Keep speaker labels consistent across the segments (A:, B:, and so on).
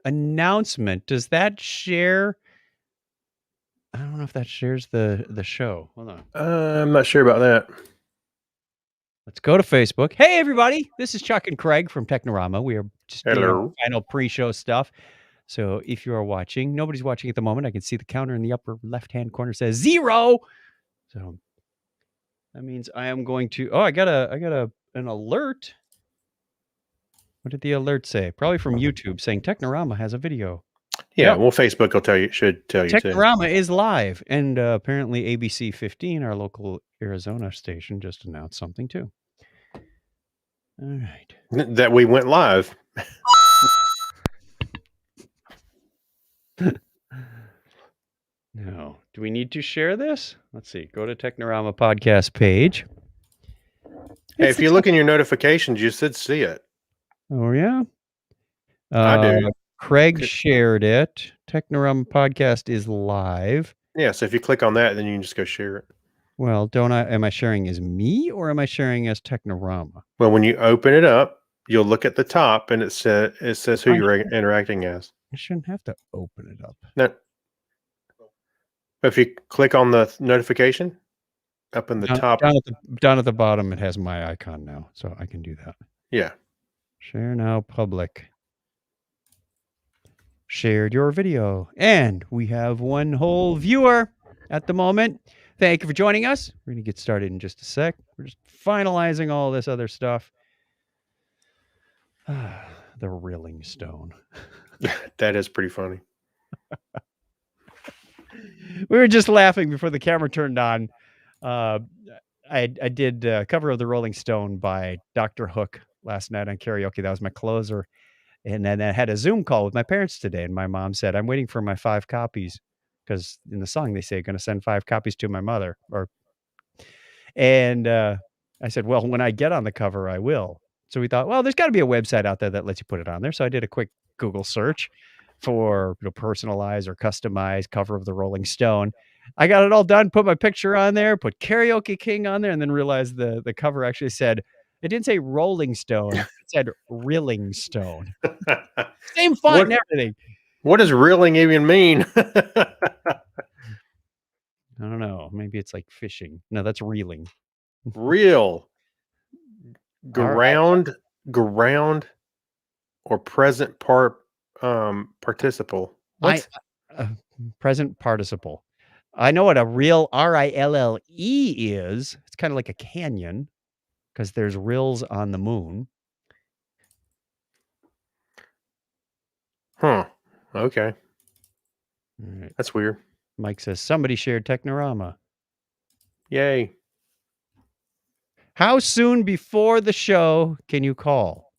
A: announcement. Does that share? I don't know if that shares the show. Hold on.
B: I'm not sure about that.
A: Let's go to Facebook. Hey, everybody. This is Chuck and Kreg from Technorama. We are just doing our final pre-show stuff. So if you are watching, nobody's watching at the moment. I can see the counter in the upper left-hand corner says 0. So that means I am going to. Oh, I got an alert. What did the alert say? Probably from YouTube saying Technorama has a video.
B: Yeah,
A: Yep.
B: well, Facebook will should tell you too.
A: Technorama is live, and apparently ABC 15, our local Arizona station, just announced something too. All right.
B: That we went live.
A: No. Do we need to share this? Let's see. Go to Technorama podcast page.
B: Hey, if you look in your notifications, you should see it.
A: Oh, yeah?
B: I do.
A: Kreg shared it. Technorama podcast is live.
B: Yeah, so if you click on that, then you can just go share it.
A: Well, am I sharing as me or am I sharing as Technorama?
B: Well, when you open it up, you'll look at the top and it says who you're interacting as.
A: I shouldn't have to open it up.
B: No. If you click on the notification up in the top.
A: Down at the bottom, it has my icon now, so I can do that.
B: Yeah.
A: Share now public. Shared your video. And we have one whole viewer at the moment. Thank you for joining us. We're going to get started in just a sec. We're just finalizing all this other stuff. The Rilling Stone.
B: That is pretty funny.
A: We were just laughing before the camera turned on. I did a cover of the Rolling Stone by Dr. Hook last night on karaoke. That was my closer. And then I had a Zoom call with my parents today. And my mom said, I'm waiting for my 5 copies. Because in the song, they say, going to send 5 copies to my mother. And I said, well, when I get on the cover, I will. So we thought, well, there's got to be a website out there that lets you put it on there. So I did a quick Google search for personalized or customized cover of the Rolling Stone. I got it all done, put my picture on there, put Karaoke King on there, and then realized the cover actually said, it didn't say Rolling Stone, it said Rilling Stone. Same font and everything.
B: What does rilling even mean?
A: I don't know. Maybe it's like fishing. No, that's reeling.
B: Reel. Ground, or present participle. What's
A: present participle? I know what a real RILLE is. It's kind of like a canyon because there's rills on the moon.
B: Huh. Okay.
A: Right.
B: That's weird.
A: Mike says somebody shared Technorama.
B: Yay.
A: How soon before the show can you call?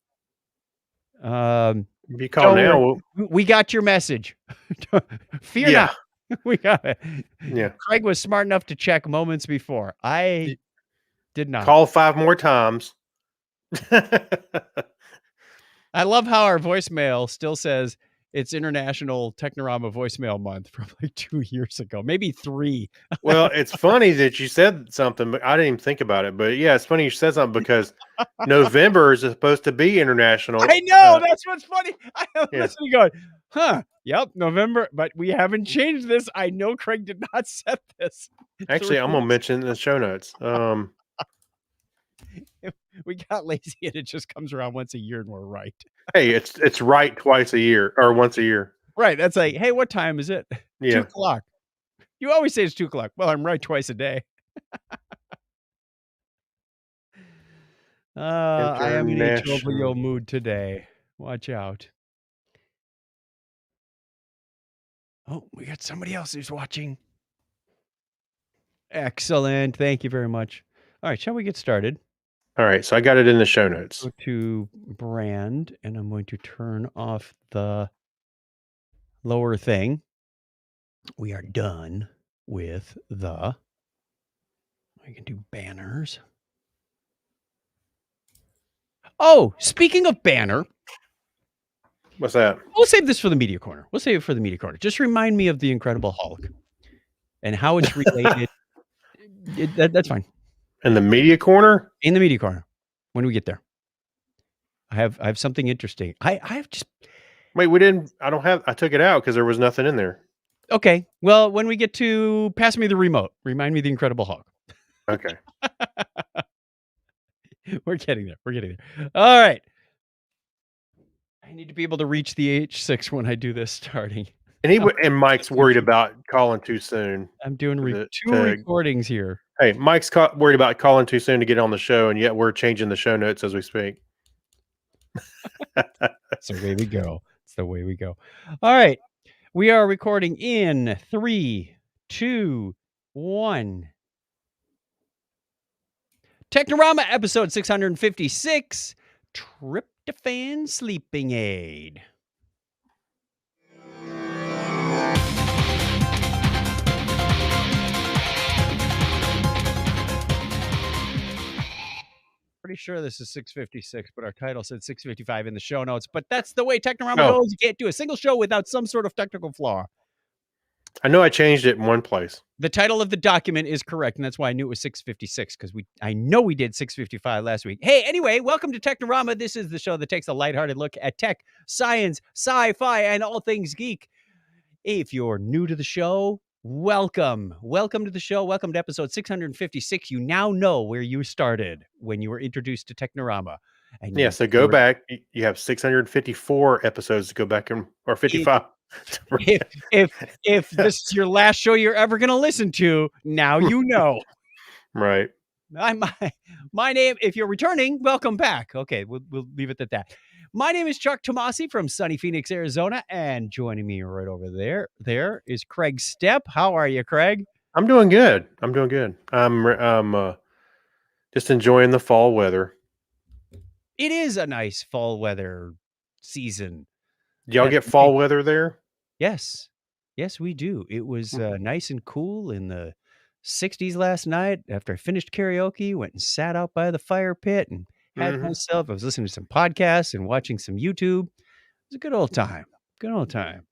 B: If you call now,
A: we got your message. Fear not. We got it.
B: Yeah.
A: Kreg was smart enough to check moments before. I did not.
B: Call 5 more times.
A: I love how our voicemail still says it's International Technorama Voicemail Month from like 2 years ago, maybe 3.
B: Well, it's funny that you said something, but I didn't even think about it. But yeah, it's funny you said something because November is supposed to be international.
A: I know. That's what's funny. I am listening going, yep, November, but we haven't changed this. I know Kreg did not set this.
B: Actually, I'm going to mention in the show notes.
A: We got lazy and it just comes around once a year and we're right.
B: Hey, it's right twice a year or once a year.
A: Right. That's like, hey, what time is it?
B: Yeah.
A: 2:00. You always say it's 2:00. Well, I'm right twice a day. I am in a jovial mood today. Watch out. Oh, we got somebody else who's watching. Excellent. Thank you very much. All right. Shall we get started?
B: All right. So I got it in the show notes.
A: Go to brand and I'm going to turn off the lower thing. We are done with I can do banners. Oh, speaking of banner.
B: What's that?
A: We'll save this for the media corner. We'll save it for the media corner. Just remind me of the Incredible Hulk and how it's related. That's fine.
B: In the media corner?
A: In the media corner. When we get there. I have something interesting. I have just
B: Wait, we didn't. I took it out because there was nothing in there.
A: Okay. Well, when we get to pass me the remote, remind me of the Incredible Hulk.
B: Okay.
A: We're getting there. We're getting there. All right. I need to be able to reach the H6 when I do this starting.
B: And Mike's worried about calling too soon.
A: I'm doing two recordings here.
B: Hey, Mike's worried about calling too soon to get on the show, and yet we're changing the show notes as we speak.
A: That's the way we go. It's the way we go. All right. We are recording in 3, 2, 1. Technorama episode 656, Tryptophan Sleeping Aid. Pretty sure this is 656, but our title said 655 in the show notes. But that's the way Technorama goes. You can't do a single show without some sort of technical flaw.
B: I know I changed it in one place.
A: The title of the document is correct, and that's why I knew it was 656, because I know we did 655 last week. Hey, anyway, welcome to Technorama. This is the show that takes a lighthearted look at tech, science, sci-fi, and all things geek. If you're new to the show, welcome. Welcome to the show. Welcome to episode 656. You now know where you started when you were introduced to Technorama. And
B: yeah, so go back. You have 654 episodes to go back or 55.
A: If this is your last show you're ever going to listen to, now you know.
B: Right.
A: My name, if you're returning, welcome back. Okay, we'll leave it at that. My name is Chuck Tomasi from sunny Phoenix, Arizona, and joining me right over there is Kreg Stepp. How are you, Kreg?
B: I'm doing good. I'm just enjoying the fall weather.
A: It is a nice fall weather season.
B: Y'all get fall weather there?
A: Yes. Yes, we do. It was nice and cool in the 60s last night. After I finished karaoke, went and sat out by the fire pit and had myself. I was listening to some podcasts and watching some YouTube. It was a good old time. Good old time.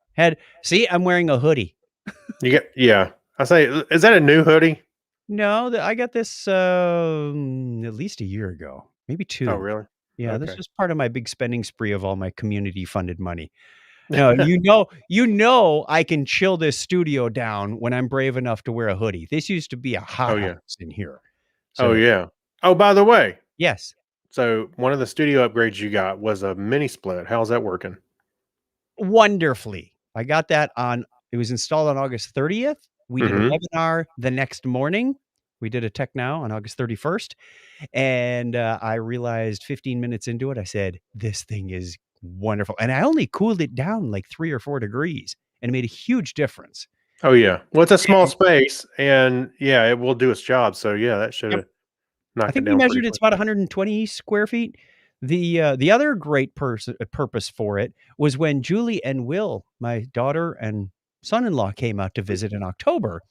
A: See, I'm wearing a hoodie.
B: Yeah. I say, is that a new hoodie?
A: No, I got this at least a year ago, maybe 2.
B: Oh, really?
A: Yeah, okay. This was part of my big spending spree of all my community funded money. No, you know, I can chill this studio down when I'm brave enough to wear a hoodie. This used to be a hot house in here.
B: So, yeah. Oh, by the way.
A: Yes.
B: So one of the studio upgrades you got was a mini split. How's that working?
A: Wonderfully. I got that it was installed on August 30th. We did a webinar the next morning. We did a Tech Now on August 31st. And I realized 15 minutes into it, I said, this thing is wonderful. And I only cooled it down like 3 or 4 degrees, and it made a huge difference.
B: Oh, yeah. Well, it's a small space, and yeah, it will do its job. So, yeah, that should have knocked it down.
A: I think we measured it's about 120 square feet. The other great purpose for it was when Julie and Will, my daughter and son-in-law, came out to visit in October.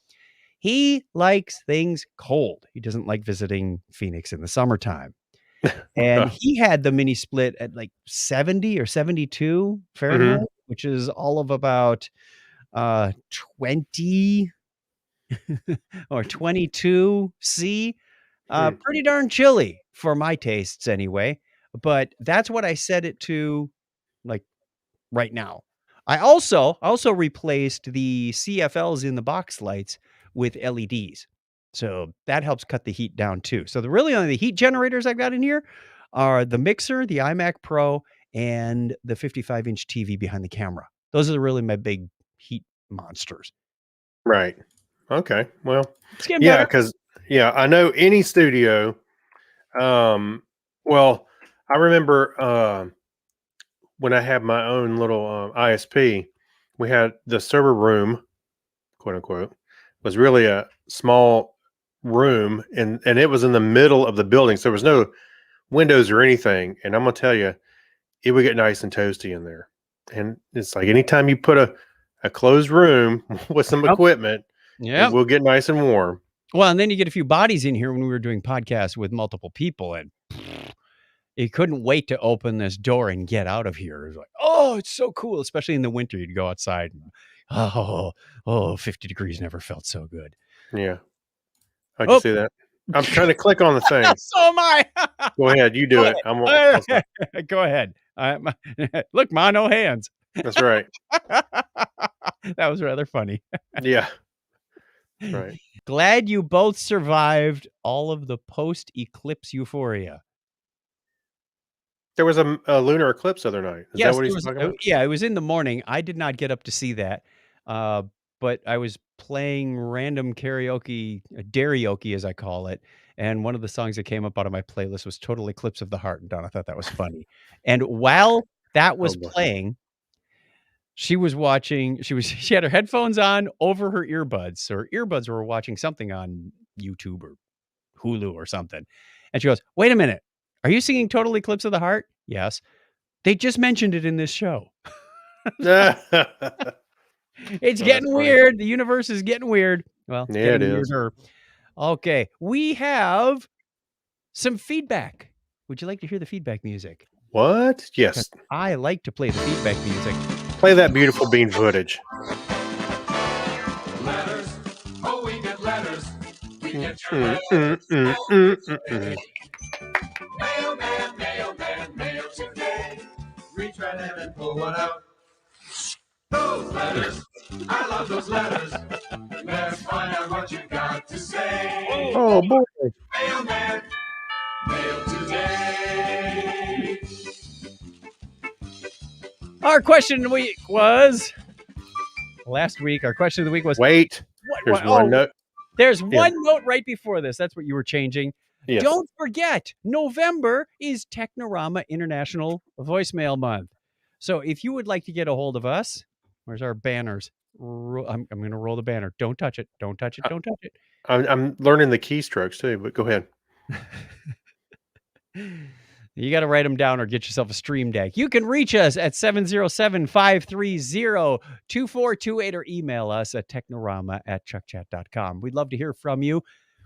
A: He likes things cold. He doesn't like visiting Phoenix in the summertime. And he had the mini split at like 70 or 72 Fahrenheit, which is all of about 20 or 22 C. Pretty darn chilly for my tastes anyway. But that's what I set it to, like, right now. I also replaced the CFLs in the box lights with LEDs. So that helps cut the heat down too. So only the heat generators I've got in here are the mixer, the iMac Pro, and the 55-inch TV behind the camera. Those are really my big heat monsters.
B: Right. Okay. Well, yeah, because I know any studio. Well, I remember when I had my own little ISP, we had the server room, quote unquote, was really a small room, and it was in the middle of the building, so there was no windows or anything. And I'm gonna tell you, it would get nice and toasty in there. And it's like anytime you put a closed room with some equipment, it will get nice and warm.
A: Well, and then you get a few bodies in here when we were doing podcasts with multiple people, and you couldn't wait to open this door and get out of here. It was like, oh, it's so cool, especially in the winter. You'd go outside and 50 degrees never felt so good.
B: Yeah. I can see that. I'm trying to click on the thing.
A: So am I.
B: Go ahead. You do it.
A: Go ahead. Look, Ma, no hands.
B: That's right.
A: That was rather funny.
B: Yeah. That's right.
A: Glad you both survived all of the post-eclipse euphoria.
B: There was a lunar eclipse the other night. Is that
A: Yes,
B: what
A: there
B: he's
A: was
B: talking about?
A: yeah, it was in the morning. I did not get up to see that, uh, but I was playing random karaoke, derryoke as I call it, and one of the songs that came up out of my playlist was Total Eclipse of the Heart, and Donna thought that was funny. And while that
B: Oh
A: was
B: boy.
A: playing, she was watching she had her headphones on over her earbuds, so her earbuds were watching something on YouTube or Hulu or something, and she goes, "Wait a minute, are you singing Total Eclipse of the Heart?" "Yes." "They just mentioned it in this show." It's
B: Oh, that's
A: getting
B: funny.
A: weird. The universe is getting weird. Well,
B: Yeah, it
A: getting
B: is.
A: weirder. Okay, we have some feedback. Would you like to hear the feedback music?
B: What?
A: 'Cause
B: Yes.
A: I like to play the feedback music.
B: Play that beautiful bean footage.
C: Letters. Oh, we get letters. We get your
B: Mm,
C: letters.
B: mm, mm, mm, mm.
C: Mailman, mailman, mail today. Reach right in and pull one out. Those letters. I love those letters. Let's find out what you got to say.
B: Oh boy.
C: Mailman, mail today.
A: Our question of the week was last week. Our question of the week was
B: Wait. There's one note.
A: There's
B: Yeah.
A: one note right before this. That's what you were changing.
B: Yes.
A: Don't forget, November is Technorama International Voicemail Month. So if you would like to get a hold of us, where's our banners? I'm going to roll the banner. Don't touch it. Don't touch it. Don't touch it.
B: I'm learning the keystrokes too, but go ahead.
A: You got to write them down or get yourself a stream deck. You can reach us at 707-530-2428 or email us at technorama@chuckchat.com. We'd love to hear from you.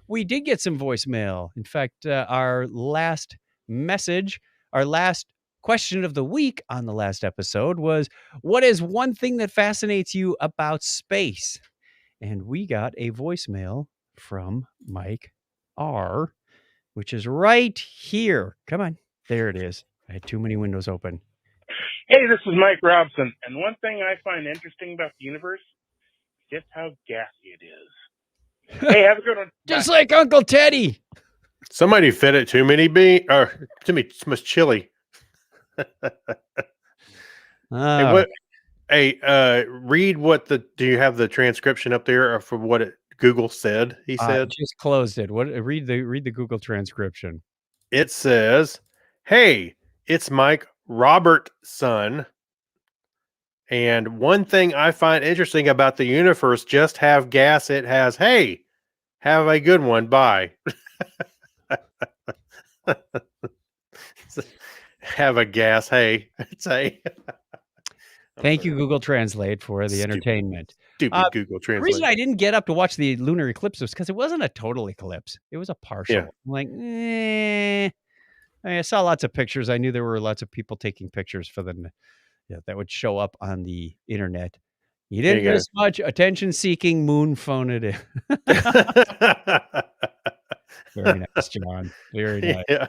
A: We did get some voicemail. In fact, our last message, our last question of the week on the last episode was, what is one thing that fascinates you about space? And we got a voicemail from Mike R., which is right here. Come on. There it is. I had too many windows open.
D: Hey, this is Mike Robson, and one thing I find interesting about the universe is just how gassy it is. Hey, have a good one.
A: Just like Uncle Teddy.
B: Somebody fed it too many beans or too much chili. Read what do you have the transcription up there for what Google said? He said,
A: just closed it. What? Read the Google transcription.
B: It says, "Hey, it's Mike Robertson. And one thing I find interesting about the universe, just have gas it has. Hey, have a good one. Bye." Have a gas. Hey, say.
A: Thank you, Google Translate, for the entertainment.
B: Stupid Google
A: The
B: Translate.
A: reason I didn't get up to watch the lunar eclipse was because it wasn't a total eclipse. It was a partial.
B: Yeah.
A: I'm like, I saw lots of pictures. I knew there were lots of people taking pictures for them that would show up on the internet. You didn't miss much. Attention-seeking moon phone it in. Very nice, John. Very nice.
B: Yeah.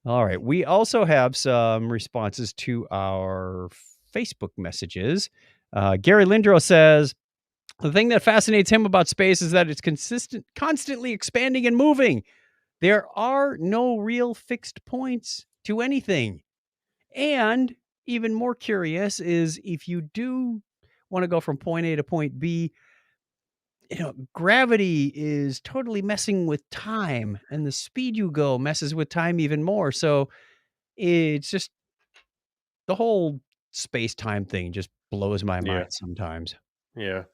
A: All right. We also have some responses to our Facebook messages. Gary Lindro says, the thing that fascinates him about space is that it's constantly expanding and moving. There are no real fixed points to anything. And even more curious is if you do want to go from point A to point B, gravity is totally messing with time, and the speed you go messes with time even more. So it's just the whole space-time thing just blows my mind sometimes.
B: Yeah.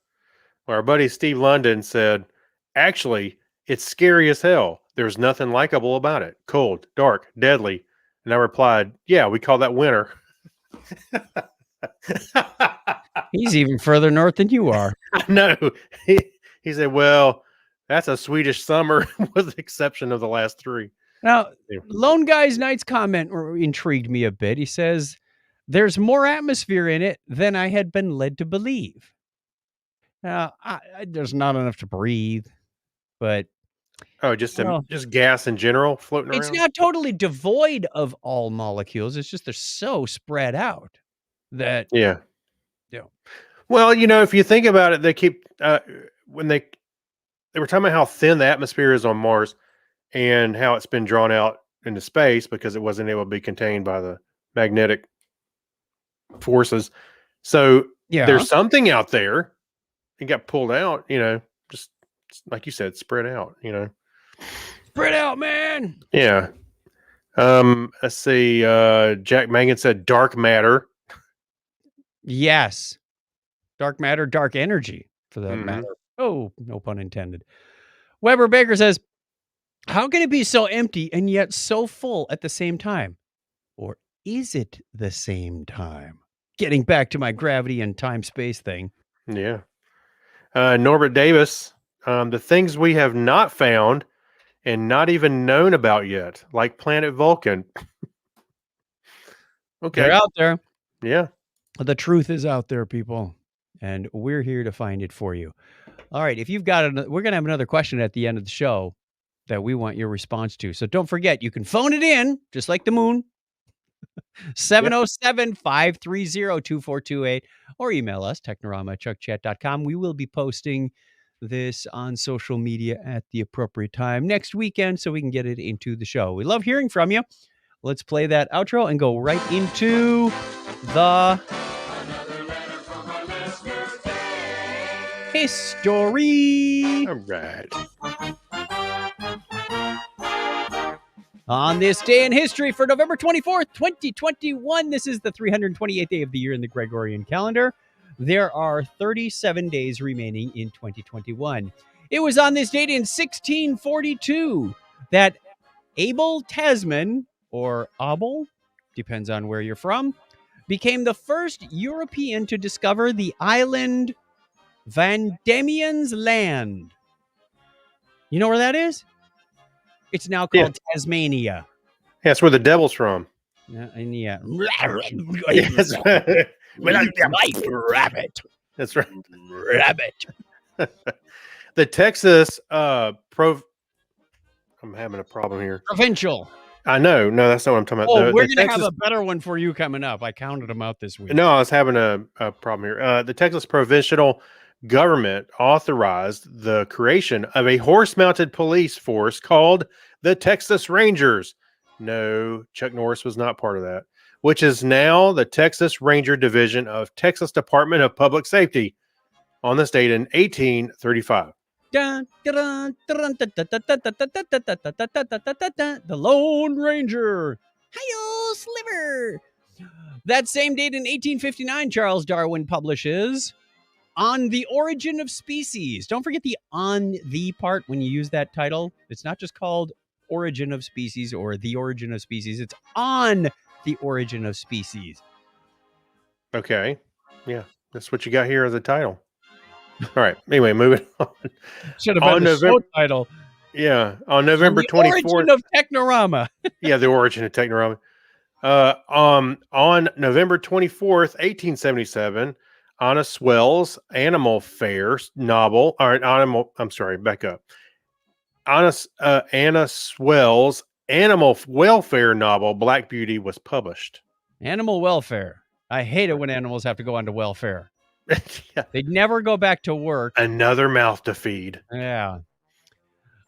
B: Well, our buddy Steve London said, actually, it's scary as hell. There's nothing likable about it. Cold, dark, deadly. And I replied, yeah, we call that winter.
A: He's even further north than you are.
B: No. He said, well, that's a Swedish summer with the exception of the last 3.
A: Now, Lone Guy's Night's comment intrigued me a bit. He says, there's more atmosphere in it than I had been led to believe. Now, there's not enough to breathe, but...
B: Oh, just gas in general floating around?
A: It's not totally devoid of all molecules. It's just they're so spread out. that,
B: Yeah.
A: you know,
B: Well, if you think about it, they keep when they were talking about how thin the atmosphere is on Mars and how it's been drawn out into space because it wasn't able to be contained by the magnetic forces. So
A: yeah,
B: there's something out there. It got pulled out, just like you said, spread out,
A: spread out, man.
B: Yeah. Let's see. Jack Mangan said dark matter.
A: Yes. Dark matter, dark energy for that
B: Mhm.
A: matter. Oh, no pun intended. Weber Baker says, how can it be so empty and yet so full at the same time? Or is it the same time? Getting back to my gravity and time space thing.
B: Yeah. Norbert Davis, the things we have not found and not even known about yet, like planet Vulcan. Okay.
A: They're out there.
B: Yeah.
A: The truth is out there, people. And we're here to find it for you. All right. If you've got we're going to have another question at the end of the show that we want your response to. So don't forget, you can phone it in, just like the moon. 707-530-2428 or email us, technorama@chuckchat.com. We will be posting this on social media at the appropriate time next weekend so we can get it into the show. We love hearing from you. Let's play that outro and go right into the history.
B: All right.
A: On this day in history for November 24th, 2021, this is the 328th day of the year in the Gregorian calendar. There are 37 days remaining in 2021. It was on this date in 1642 that Abel Tasman, or Abel, depends on where you're from, became the first European to discover the island Van Diemen's Land. You know where that is? It's now called Tasmania.
B: Yeah, that's where the devil's from.
A: And yeah.
B: Yes.
A: Rabbit.
B: That's right.
A: Rabbit.
B: The Texas I'm having a problem here.
A: Provincial.
B: I know. No, that's not what I'm talking about.
A: Oh, we're going to
B: Texas...
A: have a better one for you coming up. I counted them out this week.
B: No, I was having a problem here. The Texas provincial government authorized the creation of a horse-mounted police force called the Texas Rangers. No, Chuck Norris was not part of that, which is now the Texas Ranger Division of Texas Department of Public Safety on this date in 1835.
A: The Lone Ranger. Hi-yo, Sliver. That same date in 1859, Charles Darwin publishes On the Origin of Species. Don't forget the on the part when you use that title. It's not just called Origin of Species or The Origin of Species. It's On the Origin of Species.
B: Okay. Yeah, that's what you got here as a title. All right. Anyway, moving on.
A: Should have been the show title.
B: Yeah, on November 24th.
A: The Origin of Technorama.
B: Yeah, the Origin of Technorama. On November 24th, 1877, Anna Swell's Animal Fair novel, back up. Anna Swell's Animal Welfare novel, Black Beauty, was published.
A: Animal welfare. I hate it when animals have to go on to welfare.
B: Yeah.
A: They'd never go back to work.
B: Another mouth to feed.
A: Yeah.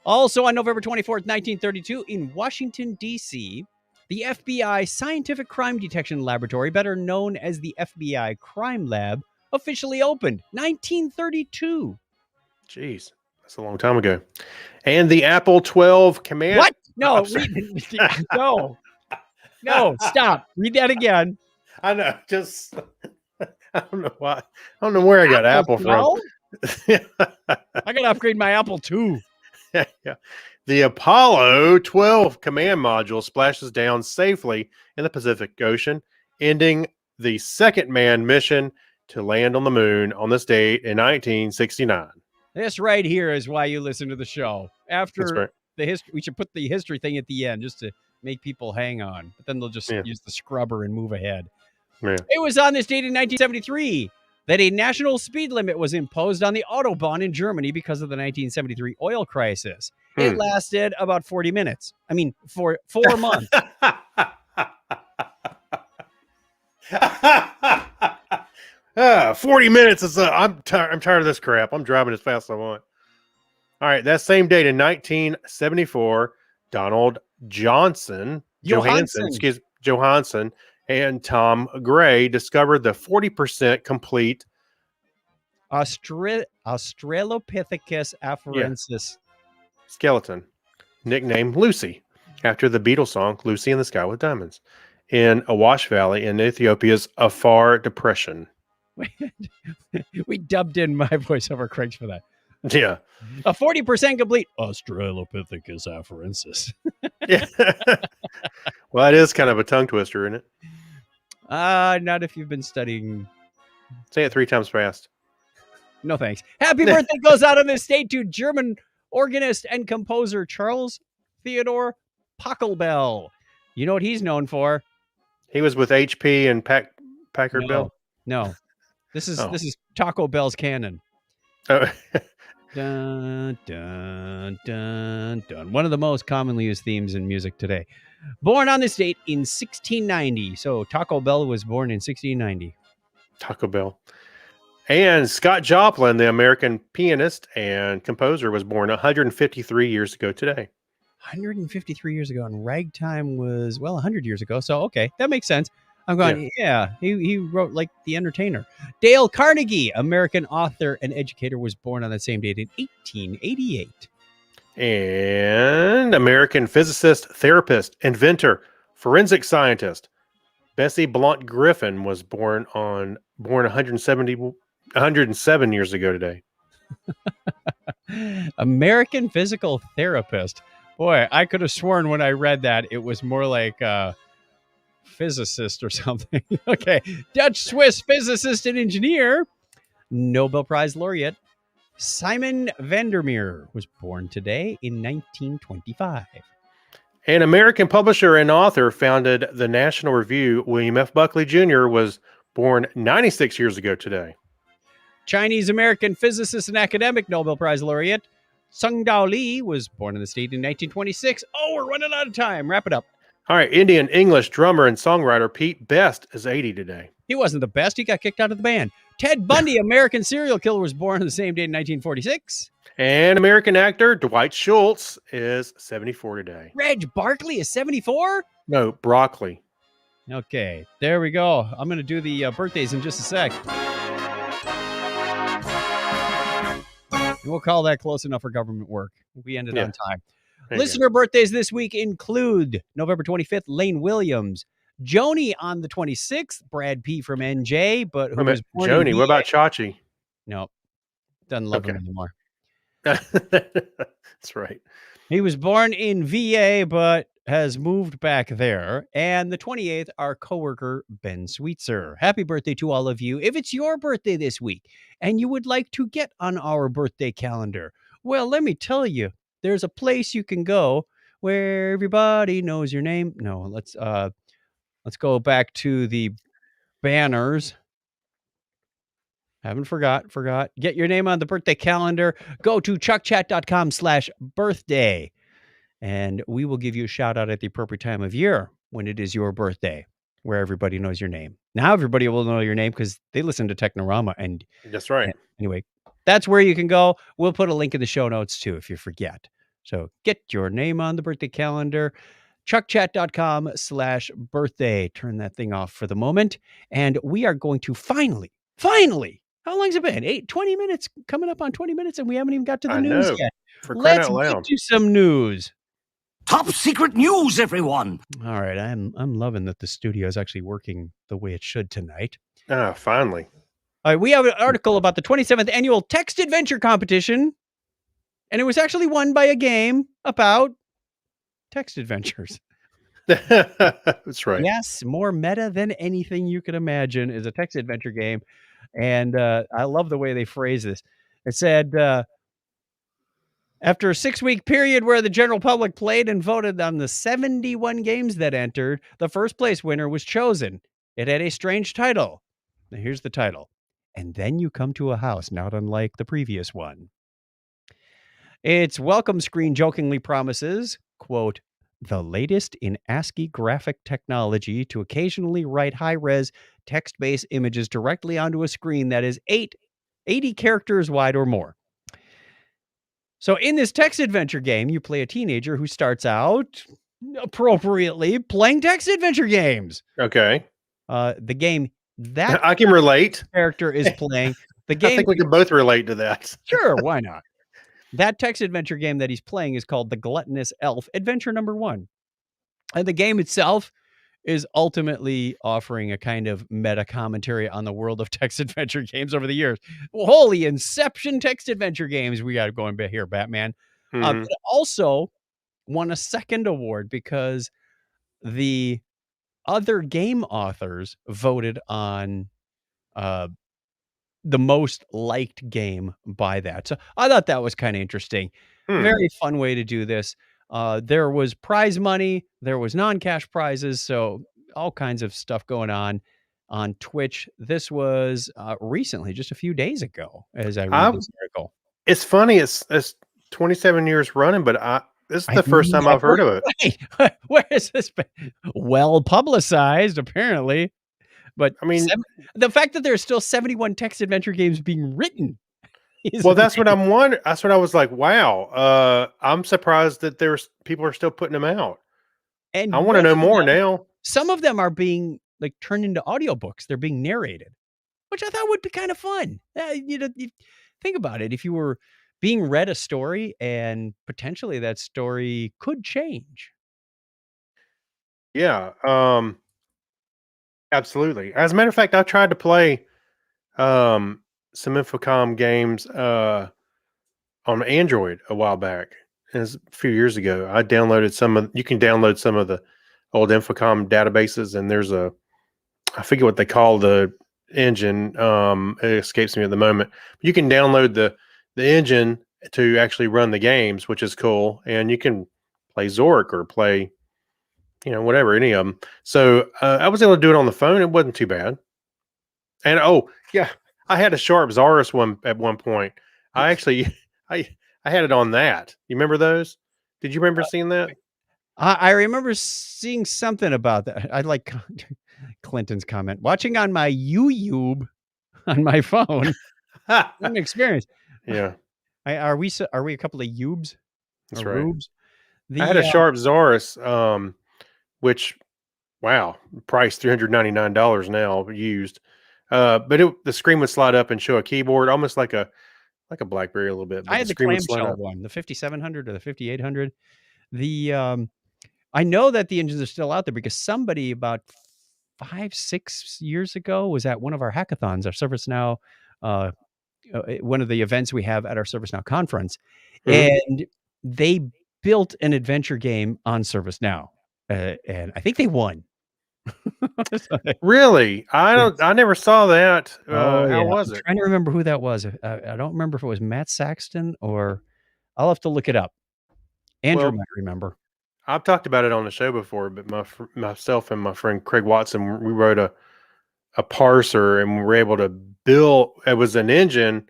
A: Also on November 24th, 1932, in Washington, D.C., the FBI Scientific Crime Detection Laboratory, better known as the FBI Crime Lab, officially opened. 1932.
B: Jeez, that's a long time ago. And the Apple 12 command...
A: What? No, no, stop. Read that again.
B: I know, just... I don't know why. I don't know where I got Apple from.
A: I got to upgrade my Apple too.
B: Yeah. The Apollo 12 command module splashes down safely in the Pacific Ocean, ending the second manned mission to land on the moon on this date in 1969.
A: This right here is why you listen to the show. After the history, we should put the history thing at the end just to make people hang on. But then they'll just use the scrubber and move ahead.
B: Yeah.
A: It was on this date in 1973 that a national speed limit was imposed on the Autobahn in Germany because of the 1973 oil crisis. It lasted about 40 minutes. I mean, for 4 months.
B: 40 minutes is I'm tired of this crap. I'm driving as fast as I want. All right, that same date in 1974, Donald Johanson, and Tom Gray discovered the 40% complete
A: Australopithecus afarensis
B: skeleton, nicknamed Lucy, after the Beatles song "Lucy in the Sky with Diamonds," in Awash Valley in Ethiopia's Afar Depression.
A: We dubbed in my voice over Craig's for that.
B: Yeah.
A: A 40% complete Australopithecus afarensis.
B: Yeah. Well, it is kind of a tongue twister, isn't it?
A: Not if you've been studying.
B: Say it 3 times fast.
A: No thanks. Happy birthday goes out on this date to German organist and composer Charles Theodor Pachelbel. You know what he's known for?
B: He was with HP and Packard Bell.
A: No, this is Taco Bell's canon.
B: Oh.
A: Dun, dun, dun, dun. One of the most commonly used themes in music today. Born on this date in 1690. So Taco Bell was born in 1690.
B: Taco Bell. And Scott Joplin, the American pianist and composer, was born 153 years ago today.
A: 153 years ago, and Ragtime was, 100 years ago. So, okay, that makes sense. I'm going, he wrote like The Entertainer. Dale Carnegie, American author and educator, was born on that same date in 1888.
B: And American physicist, therapist, inventor, forensic scientist, Bessie Blount Griffin was born 107 years ago today.
A: American physical therapist. Boy, I could have sworn when I read that it was more like physicist or something. Okay. Dutch-Swiss physicist and engineer, Nobel Prize laureate Simon Vandermeer was born today in 1925.
B: An American publisher and author founded the National Review, William F. Buckley Jr., was born 96 years ago today.
A: Chinese-American physicist and academic Nobel Prize laureate Tsung-Dao Lee was born in the state in 1926. Oh, we're running out of time. Wrap it up.
B: All right. Indian English drummer and songwriter Pete Best is 80 today.
A: He wasn't the best. He got kicked out of the band. Ted Bundy, American serial killer, was born on the same day in 1946.
B: And American actor Dwight Schultz is 74 today.
A: Reg Barkley is 74?
B: No, broccoli.
A: Okay, there we go. I'm going to do the birthdays in just a sec. We'll call that close enough for government work. We ended on time. Listener birthdays this week include November 25th, Lane Williams. Joni on the 26th, Brad P. from NJ. But who was born
B: Joni, what about Chachi?
A: No, doesn't love him anymore.
B: That's right.
A: He was born in VA, but has moved back there. And the 28th, our coworker, Ben Sweetser. Happy birthday to all of you. If it's your birthday this week and you would like to get on our birthday calendar, well, let me tell you, there's a place you can go where everybody knows your name. No, let's go back to the banners. Haven't forgot. Get your name on the birthday calendar. Go to chuckchat.com/birthday. And we will give you a shout out at the appropriate time of year when it is your birthday, where everybody knows your name. Now everybody will know your name because they listen to Technorama. And
B: that's right.
A: Anyway, that's where you can go. We'll put a link in the show notes too if you forget. So get your name on the birthday calendar. chuckchat.com/birthday. Turn that thing off for the moment. And we are going to finally, how long's it been? 20 minutes, coming up on 20 minutes, and we haven't even got to the news yet. Let's get to some news.
E: Top secret news, everyone.
A: All right. I'm loving that the studio is actually working the way it should tonight.
B: Finally.
A: All right. We have an article about the 27th annual text adventure competition. And it was actually won by a game about text adventures.
B: That's right.
A: Yes. More meta than anything you could imagine is a text adventure game. And I love the way they phrase this. It said, after a 6-week period where the general public played and voted on the 71 games that entered, the first place winner was chosen. It had a strange title. Now, here's the title. And Then You Come to a House, not unlike the previous one. Its welcome screen jokingly promises, quote, the latest in ASCII graphic technology to occasionally write high-res text-based images directly onto a screen that is 80 characters wide or more. So in this text adventure game, you play a teenager who starts out appropriately playing text adventure games.
B: Okay.
A: The game that
B: I can relate.
A: character is playing, the
B: I
A: game,
B: think we can both relate to that.
A: sure, why not? That text adventure game that he's playing is called The Gluttonous Elf Adventure Number 1. And the game itself is ultimately offering a kind of meta commentary on the world of text adventure games over the years. Holy Inception text adventure games we got going here, Batman.
B: Mhm.
A: It also won a second award because the other game authors voted on the most liked game by that. So I thought that was kind of interesting. Very fun way to do this. There was prize money, there was non-cash prizes, so all kinds of stuff going on Twitch. This was recently, just a few days ago, as I read this article.
B: It's funny. It's 27 years running, but this is the
A: I've
B: first time I've heard of it.
A: Right. Where has this been? Well publicized, apparently. But
B: I mean,
A: the fact that there's still 71 text adventure games being written is
B: well, that's what I'm wondering. That's what I was like, wow. I'm surprised that people are still putting them out.
A: and
B: I want to know more now.
A: Some of them are being like turned into audiobooks. They're being narrated, which I thought would be kind of fun. You think about it. If you were being read a story and potentially that story could change.
B: Yeah. Absolutely. As a matter of fact, I tried to play some Infocom games on Android a while back. It was a few years ago. I downloaded you can download some of the old Infocom databases, and there's I forget what they call the engine. It escapes me at the moment. But you can download the engine to actually run the games, which is cool. And you can play Zork or play, whatever, any of them. So I was able to do it on the phone. It wasn't too bad. And yeah, I had a Sharp Zaurus one at one point. I actually, I had it on that. You remember those? Did you remember seeing that?
A: I remember seeing something about that. I like Clinton's comment. Watching on my YouTube on my phone. An experience.
B: Yeah.
A: Are we a couple of Ubes?
B: That's
A: or
B: right.
A: Rubes?
B: I had a Sharp Zaurus, which, wow, price $399 now used. But the screen would slide up and show a keyboard, almost like a BlackBerry a little bit.
A: I had the clamshell one, the 5700 or the 5800. I know that the engines are still out there because somebody about 5-6 years ago was at one of our hackathons, our ServiceNow, one of the events we have at our ServiceNow conference, and they built an adventure game on ServiceNow, and I think they won.
B: Really? I never saw that. How was
A: I'm
B: it?
A: trying to remember who that was. I don't remember if it was Matt Saxton or I'll have to look it up. Andrew might remember.
B: I've talked about it on the show before, but myself and my friend Craig Watson, we wrote a parser, and we were able to build. It was an engine.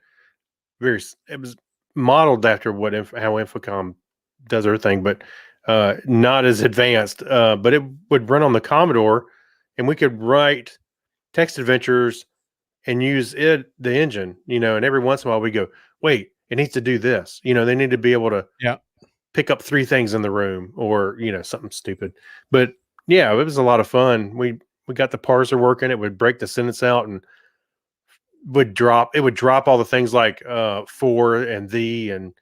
B: It was modeled after how Infocom does their thing, but not as advanced. But it would run on the Commodore, and we could write text adventures and use the engine. And every once in a while we go, wait, it needs to do this. They need to be able to pick up 3 things in the room, or something stupid. But yeah, it was a lot of fun. We got the parser working. It would break the sentence out and would drop all the things like for and the and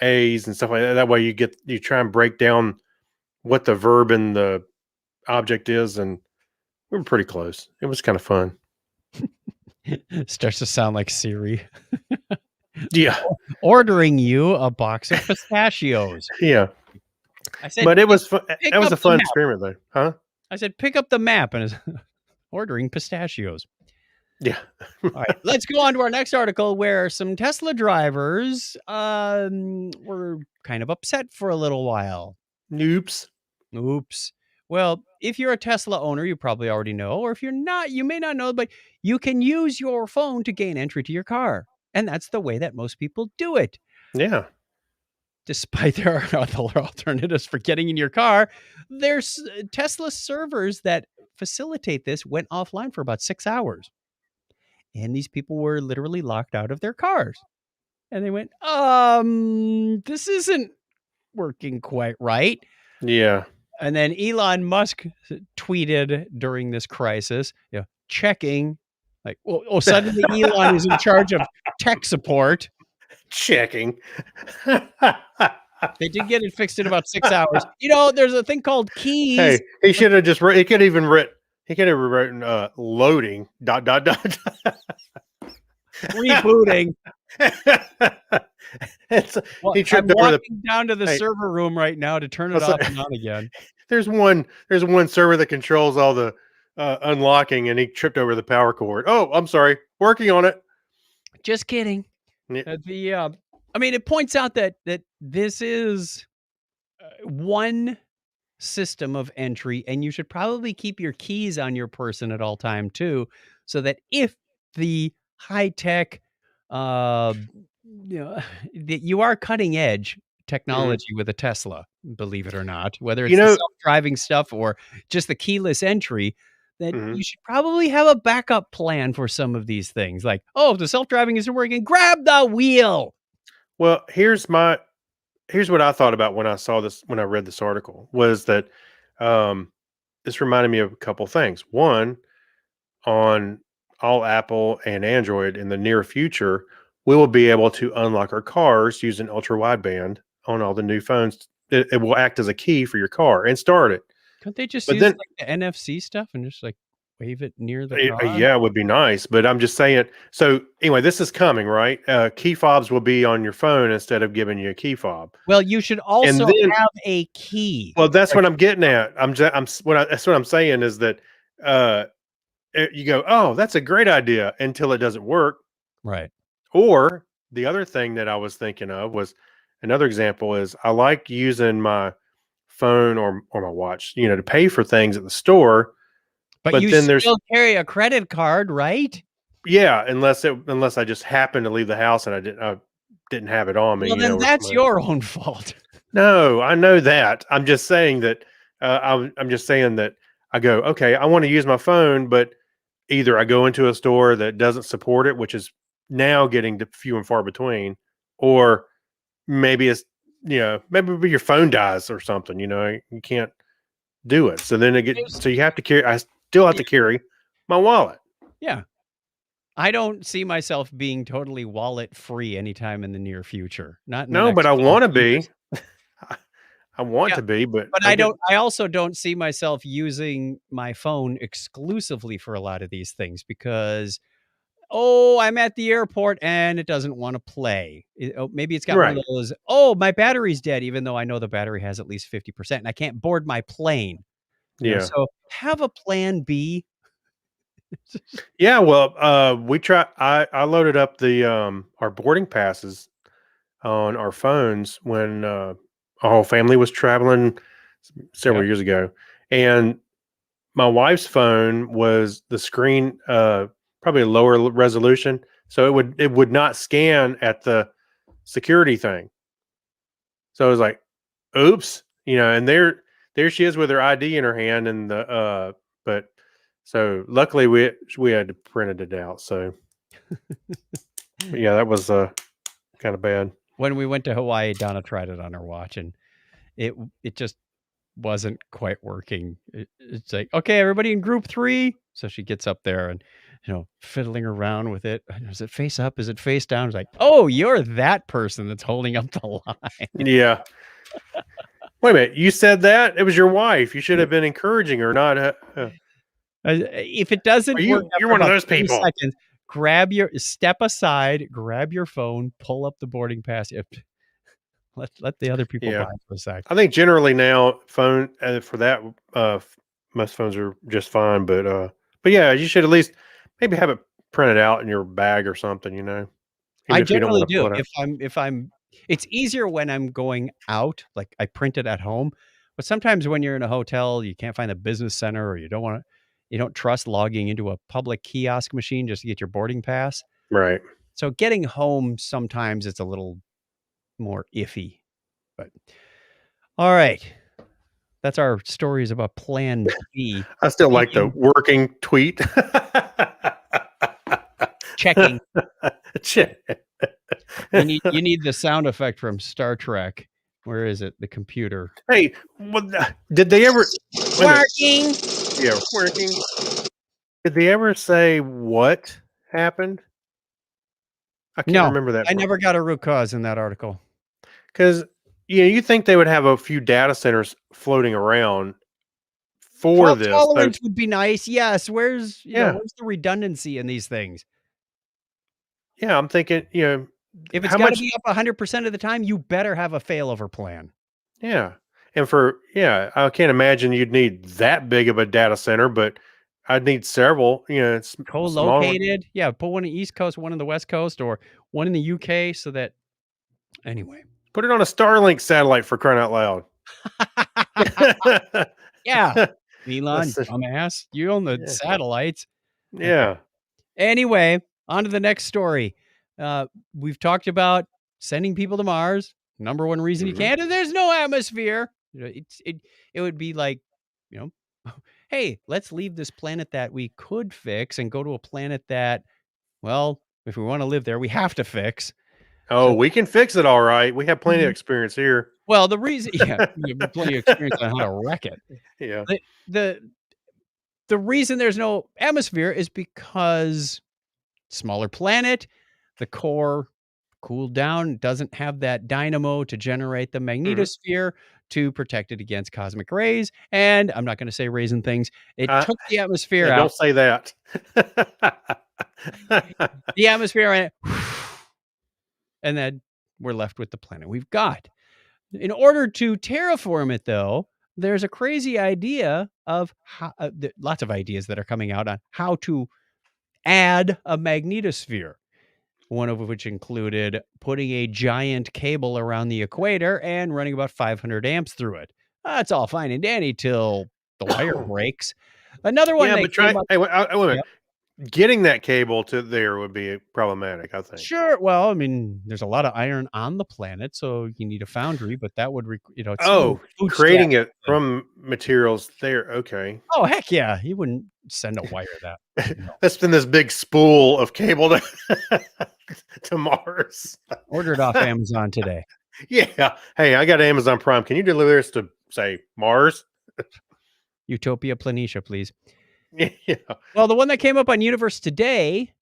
B: a's and stuff like that. That way you try and break down what the verb and the object is, and we were pretty close. It was kind of fun.
A: Starts to sound like Siri.
B: Yeah.
A: Ordering you a box of pistachios.
B: Yeah.
A: I said,
B: but it was fun. That was a fun experiment, though. Huh?
A: I said, pick up the map, and ordering pistachios.
B: Yeah.
A: All right, let's go on to our next article, where some Tesla drivers were kind of upset for a little while.
B: Oops.
A: Well, if you're a Tesla owner, you probably already know, or if you're not, you may not know, but you can use your phone to gain entry to your car. And that's the way that most people do it.
B: Yeah.
A: Despite there are other alternatives for getting in your car, there's Tesla servers that facilitate this went offline for about 6 hours. And these people were literally locked out of their cars. And they went, this isn't working quite right.
B: Yeah.
A: And then Elon Musk tweeted during this crisis, checking, like, suddenly Elon is in charge of tech support.
B: Checking.
A: They did get it fixed in about 6 hours. There's a thing called keys.
B: Hey, he should have just he could have written loading ...
A: rebooting.
B: He tripped
A: I'm
B: over
A: walking down to the server room right now to turn it off and on again.
B: There's one server that controls all the unlocking, and he tripped over the power cord. Oh, I'm sorry. Working on it.
A: Just kidding.
B: Yeah.
A: It points out that this is one system of entry, and you should probably keep your keys on your person at all time too, so that if the high tech, that you are cutting edge technology with a Tesla, believe it or not, whether it's the self-driving stuff or just the keyless entry, that you should probably have a backup plan for some of these things. Like, if the self-driving isn't working, grab the wheel.
B: Well, here's what I thought about when I read this article, was that this reminded me of a couple things. One, on all Apple and Android in the near future, we will be able to unlock our cars using ultra wideband on all the new phones. It will act as a key for your car and start it.
A: Couldn't they just use the NFC stuff and just wave it near the car?
B: Yeah, it would be nice, but I'm just saying. So anyway, this is coming, right? Key fobs will be on your phone instead of giving you a key fob.
A: Well, you should also have a key.
B: Well, that's what I'm getting at. That's what I'm saying is that you go, oh, that's a great idea, until it doesn't work.
A: Right.
B: Or the other thing that I was thinking of was, another example is, I like using my phone or my watch, to pay for things at the store.
A: But you then still carry a credit card, right?
B: Yeah, unless I just happened to leave the house and I didn't have it on me.
A: Well, then that's your own fault.
B: No, I know that. I'm just saying that. I'm just saying that I go, okay, I want to use my phone, but either I go into a store that doesn't support it, which is now getting few and far between, or maybe it's maybe your phone dies or something. You can't do it. So then so you have to carry. I still have to carry my wallet.
A: Yeah. I don't see myself being totally wallet free anytime in the near future. Not
B: but I want to be. I want to be, but
A: I also don't see myself using my phone exclusively for a lot of these things, because I'm at the airport and it doesn't want to play. Maybe it's got one of those, my battery's dead, even though I know the battery has at least 50% and I can't board my plane.
B: Yeah.
A: So have a plan B.
B: Yeah. Well, I loaded up our boarding passes on our phones when our whole family was traveling several years ago. And my wife's phone was the screen, probably a lower resolution. So it would not scan at the security thing. So I was like, oops, and there she is with her ID in her hand, and but so luckily we had to print it out. So yeah, that was kind of bad.
A: When we went to Hawaii, Donna tried it on her watch, and it just wasn't quite working. It's like, okay, everybody in group 3. So she gets up there and fiddling around with it. Is it face up? Is it face down? It's like, you're that person that's holding up the line.
B: Yeah. Wait a minute. You said that? It was your wife. You should have been encouraging her, not.
A: If it doesn't work,
B: you're one of those people.
A: Seconds, step aside, grab your phone, pull up the boarding pass. Let the other people by for a sec.
B: I think generally now phone for that most phones are just fine, but yeah, you should at least maybe have it printed out in your bag or something.
A: I generally do. If I'm it's easier when I'm going out, like I print it at home. But sometimes when you're in a hotel, you can't find a business center, or you don't trust logging into a public kiosk machine just to get your boarding pass.
B: Right.
A: So getting home, sometimes it's a little more iffy. But all right. That's our stories about Plan B.
B: I still like the working tweet.
A: Checking.
B: Check.
A: You need the sound effect from Star Trek. Where is it? The computer.
B: Hey, did they ever
A: Working.
B: Yeah, working. Did they ever say what happened? I can't remember that.
A: I never got a root cause in that article.
B: Because you think they would have a few data centers floating around for
A: Fault
B: this.
A: tolerance would be nice. Yes. Where's
B: Yeah.
A: where's the redundancy in these things?
B: Yeah, I'm thinking,
A: if it's got to be up 100% of the time, you better have a failover plan.
B: Yeah. And I can't imagine you'd need that big of a data center, but I'd need several, it's
A: co-located. Yeah, put one in the East Coast, one in the West Coast, or one in the UK so that anyway.
B: Put it on a Starlink satellite for crying out loud.
A: Yeah. Elon, dumbass. You own the satellites.
B: Yeah.
A: Okay. Anyway, on to the next story. We've talked about sending people to Mars. Number one reason you can't, and there's no atmosphere. It would be like, hey, let's leave this planet that we could fix and go to a planet that, well, if we want to live there, we have to fix.
B: Oh, we can fix it all right. We have plenty of experience here.
A: Well, the reason, we have plenty of experience on how to wreck it.
B: Yeah.
A: The reason there's no atmosphere is because smaller planet, the core cooled down, doesn't have that dynamo to generate the magnetosphere to protect it against cosmic rays. And I'm not going to say raisin things. It took the atmosphere out.
B: Don't say that.
A: The atmosphere went, and then we're left with the planet we've got. In order to terraform it, though, there's a crazy idea of lots of ideas that are coming out on how to add a magnetosphere. One of which included putting a giant cable around the equator and running about 500 amps through it. That's all fine and dandy till the wire breaks. Another one.
B: Yeah, but wait a minute. Getting that cable to there would be problematic, I think.
A: Sure. Well, I mean, there's a lot of iron on the planet, so you need a foundry, but that would,
B: creating it from materials there. Okay.
A: Oh, heck yeah. You wouldn't send a wire that.
B: That's been this big spool of cable to Mars.
A: Ordered off Amazon today.
B: Yeah. Hey, I got Amazon Prime. Can you deliver this to, say, Mars?
A: Utopia Planitia, please.
B: Yeah.
A: Well, the one that came up on Universe Today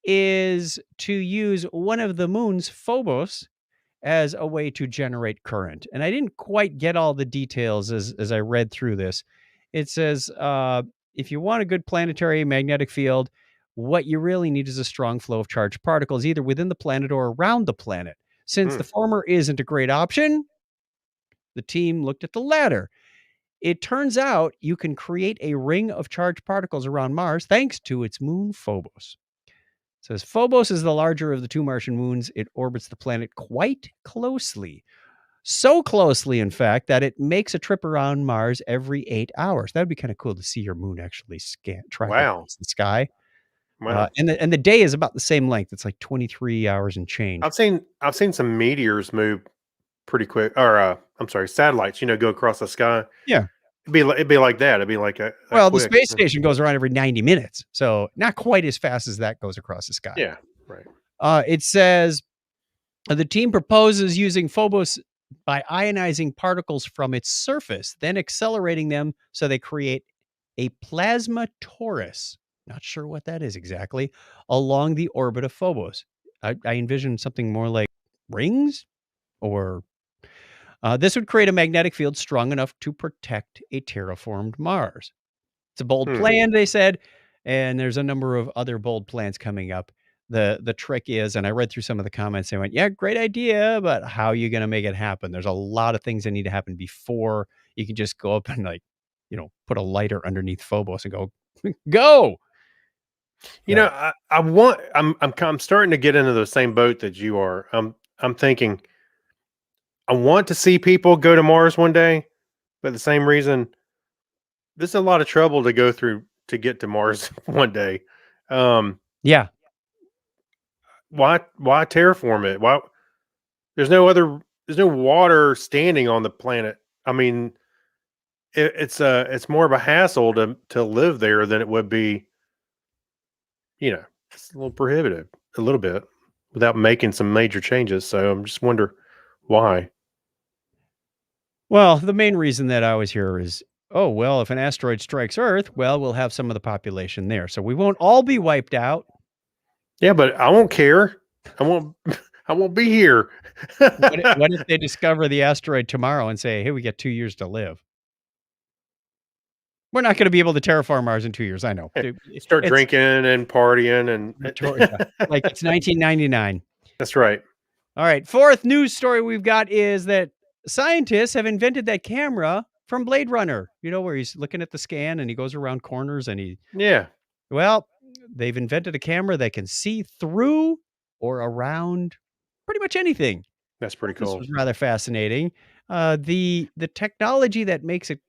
A: is to use one of the moon's Phobos as a way to generate current. And I didn't quite get all the details as I read through this. It says, if you want a good planetary magnetic field, what you really need is a strong flow of charged particles, either within the planet or around the planet. Since the former isn't a great option, the team looked at the latter. It turns out you can create a ring of charged particles around Mars thanks to its moon Phobos. It says Phobos is the larger of the two Martian moons. It orbits the planet quite closely. So closely, in fact, that it makes a trip around Mars every 8 hours. That would be kind of cool to see your moon actually track across the sky.
B: Wow.
A: And the day is about the same length. It's like 23 hours and change.
B: I've seen some meteors move pretty quick, or I'm sorry, satellites. Go across the sky.
A: Yeah.
B: It'd be like that. It'd be like
A: the space station goes around every 90 minutes, so not quite as fast as that goes across the sky.
B: Yeah, right.
A: It says the team proposes using Phobos by ionizing particles from its surface, then accelerating them so they create a plasma torus. Not sure what that is exactly, along the orbit of Phobos. I envision something more like rings, or this would create a magnetic field strong enough to protect a terraformed Mars. It's a bold plan, they said, and there's a number of other bold plans coming up. The trick is, and I read through some of the comments, they went, yeah, great idea, but how are you going to make it happen? There's a lot of things that need to happen before you can just go up and put a lighter underneath Phobos and go.
B: I'm starting to get into the same boat that you are. I'm thinking, I want to see people go to Mars one day, but the same reason, this is a lot of trouble to go through to get to Mars one day.
A: Yeah.
B: Why terraform it? Why? There's no water standing on the planet. I mean, it's more of a hassle to live there than it would be. It's a little prohibitive, a little bit, without making some major changes. So I'm just wonder why.
A: Well, the main reason that I always hear is, oh, well, if an asteroid strikes Earth, well, we'll have some of the population there. So we won't all be wiped out.
B: Yeah, but I won't care. I won't. I won't be here.
A: What if they discover the asteroid tomorrow and say, hey, we got 2 years to live? We're not going to be able to terraform Mars in 2 years. I know.
B: Start drinking and partying and
A: like it's 1999.
B: That's right.
A: All right. Fourth news story we've got is that scientists have invented that camera from Blade Runner, where he's looking at the scan and he goes around corners and well, they've invented a camera that can see through or around pretty much anything.
B: That's pretty cool.
A: This was rather fascinating. The technology that makes it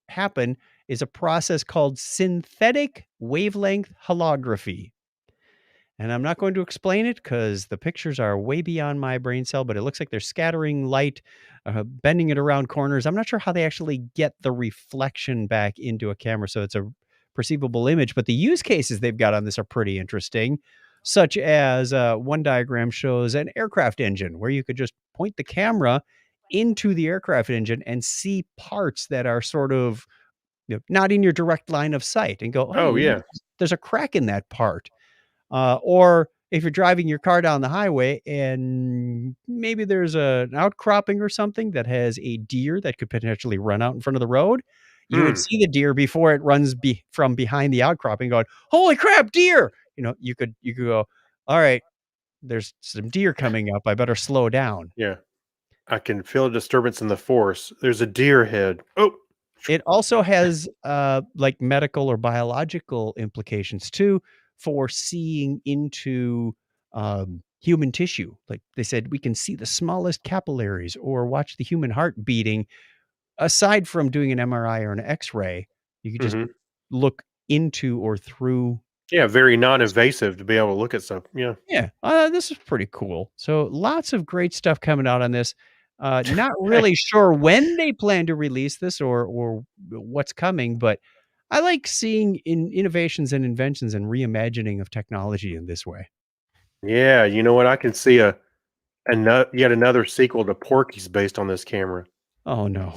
A: happen is a process called synthetic wavelength holography. And I'm not going to explain it because the pictures are way beyond my brain cell, but it looks like they're scattering light, bending it around corners. I'm not sure how they actually get the reflection back into a camera so it's a perceivable image, but the use cases they've got on this are pretty interesting, such as one diagram shows an aircraft engine where you could just point the camera into the aircraft engine and see parts that are sort of not in your direct line of sight and go,
B: oh yeah,
A: there's a crack in that part. Or if you're driving your car down the highway and maybe there's an outcropping or something that has a deer that could potentially run out in front of the road, you would see the deer before it runs from behind the outcropping going, holy crap, deer. You could go, all right, there's some deer coming up. I better slow down.
B: Yeah. I can feel a disturbance in the force. There's a deer head. Oh,
A: it also has like medical or biological implications too for seeing into human tissue. Like they said, we can see the smallest capillaries or watch the human heart beating. Aside from doing an MRI or an X-ray, you could just look into or through.
B: Yeah, very non-invasive to be able to look at stuff. Yeah.
A: Yeah, this is pretty cool. So lots of great stuff coming out on this. Not really sure when they plan to release this or what's coming, but I like seeing innovations and inventions and reimagining of technology in this way.
B: Yeah, you know what? I can see yet another sequel to Porky's based on this camera.
A: Oh no.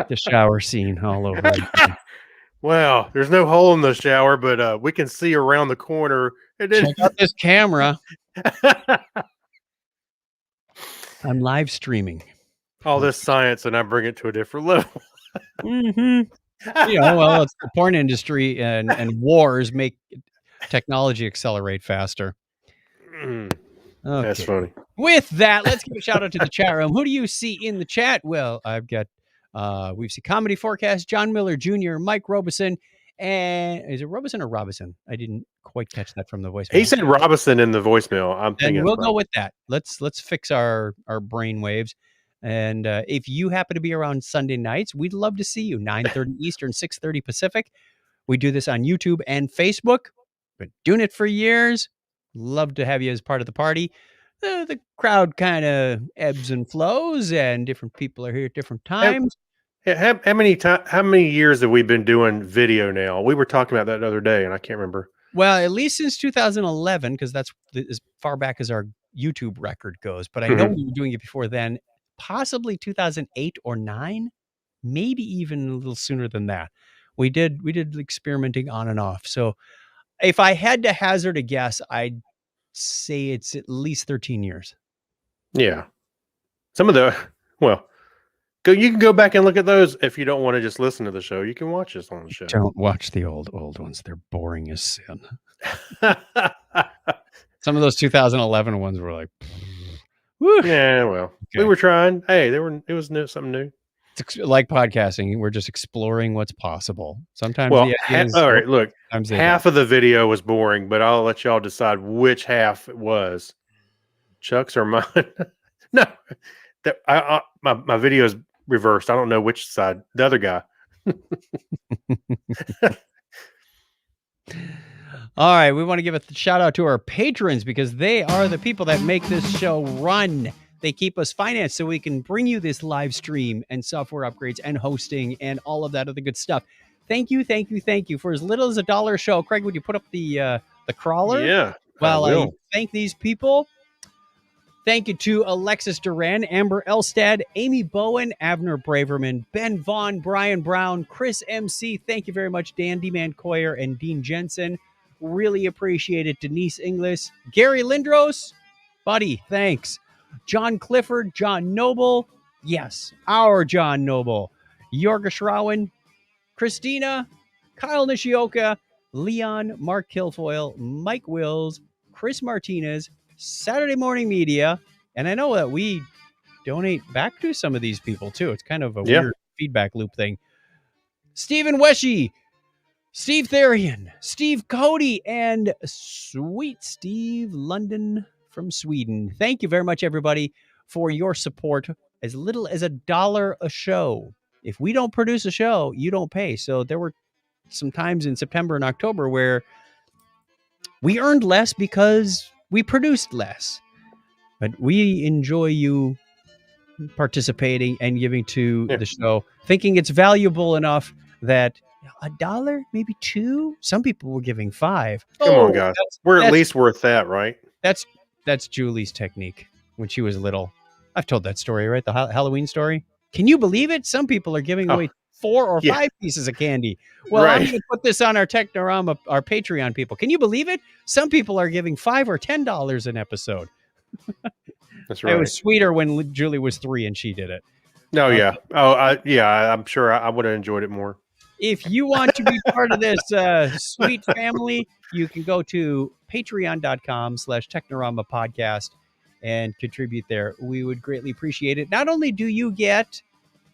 A: The shower scene all over again.
B: Well, there's no hole in the shower, but we can see around the corner.
A: Check out this camera. I'm live streaming
B: all this science, and I bring it to a different level.
A: Well, it's the porn industry, and wars make technology accelerate faster.
B: Okay. That's funny.
A: With that, let's give a shout out to the chat room. Who do you see in the chat? Well, I've got we've seen Comedy Forecast, John Miller Jr., Mike Robeson, and is it Robeson or Robison? I didn't quite catch that from the voicemail.
B: He said Robison in the voicemail. I'm thinking
A: we'll go with that. Let's fix our brain waves. And if you happen to be around Sunday nights, we'd love to see you. 9:30 Eastern, 6:30 Pacific. We do this on YouTube and Facebook. Been doing it for years. Love to have you as part of the party. The crowd kind of ebbs and flows, and different people are here at different times.
B: How many years have we been doing video now? We were talking about that the other day, and I can't remember.
A: Well, at least since 2011, because that's as far back as our YouTube record goes. But I know we were doing it before then, possibly 2008 or 9, maybe even a little sooner than that. We did experimenting on and off. So if I had to hazard a guess, I'd say it's at least 13 years.
B: Yeah. Some of you can go back and look at those. If you don't want to just listen to the show, you can watch us on the show.
A: Don't watch the old ones. They're boring as sin. Some of those 2011 ones were like, whew.
B: Yeah, well, we were trying. Hey, it was something new.
A: It's like podcasting. We're just exploring what's possible. Sometimes
B: all right, look, half of the video was boring, but I'll let y'all decide which half it was. Chuck's or mine. No, my video is reversed. I don't know which side. The other guy.
A: All right, we want to give a shout out to our patrons because they are the people that make this show run. They keep us financed so we can bring you this live stream and software upgrades and hosting and all of that other good stuff. Thank you, thank you, thank you. For as little as $1 a show, Craig, would you put up the crawler?
B: Yeah,
A: Well,
B: I will.
A: I thank these people. Thank you to Alexis Duran, Amber Elstad, Amy Bowen, Avner Braverman, Ben Vaughn, Brian Brown, Chris MC. Thank you very much, Dan Mancoyer and Dean Jensen. Really appreciate it. Denise Inglis, Gary Lindros, buddy, thanks. John Clifford, John Noble. Yes, our John Noble. Yorga Shrawan, Christina, Kyle Nishioka, Leon, Mark Kilfoyle, Mike Wills, Chris Martinez, Saturday Morning Media, and I know that we donate back to some of these people too. It's kind of a weird feedback loop thing. Stephen Weshy, Steve Therian, Steve Cody, and sweet Steve London from Sweden. Thank you very much, everybody, for your support. As little as $1 a show. If we don't produce a show, you don't pay. So there were some times in September and October where we earned less because we produced less. But we enjoy you participating and giving to the show, thinking it's valuable enough that $1, maybe $2. Some people were giving $5.
B: Come on, guys. We're at least worth that, right?
A: That's Julie's technique when she was little. I've told that story, right? The Halloween story. Can you believe it? Some people are giving away 4 or 5 pieces of candy. Well, I'm going to put this on our Technorama, our Patreon people. Can you believe it? Some people are giving $5 or $10 an episode.
B: That's right.
A: It was sweeter when Julie was 3 and she did it.
B: No, yeah. Oh, I'm sure I would have enjoyed it more.
A: If you want to be part of this sweet family, you can go to patreon.com/Technorama podcast and contribute there. We would greatly appreciate it. Not only do you get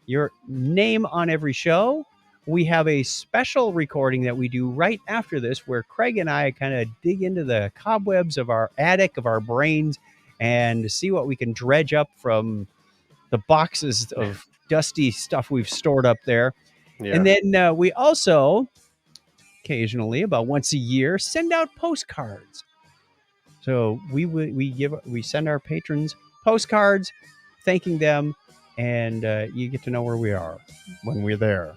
A: your name on every show, we have a special recording that we do right after this where Craig and I kind of dig into the cobwebs of our attic, of our brains, and see what we can dredge up from the boxes of dusty stuff we've stored up there. Yeah. And then we also occasionally, about once a year, send out postcards. So we send our patrons postcards, thanking them, and you get to know where we are when we're there.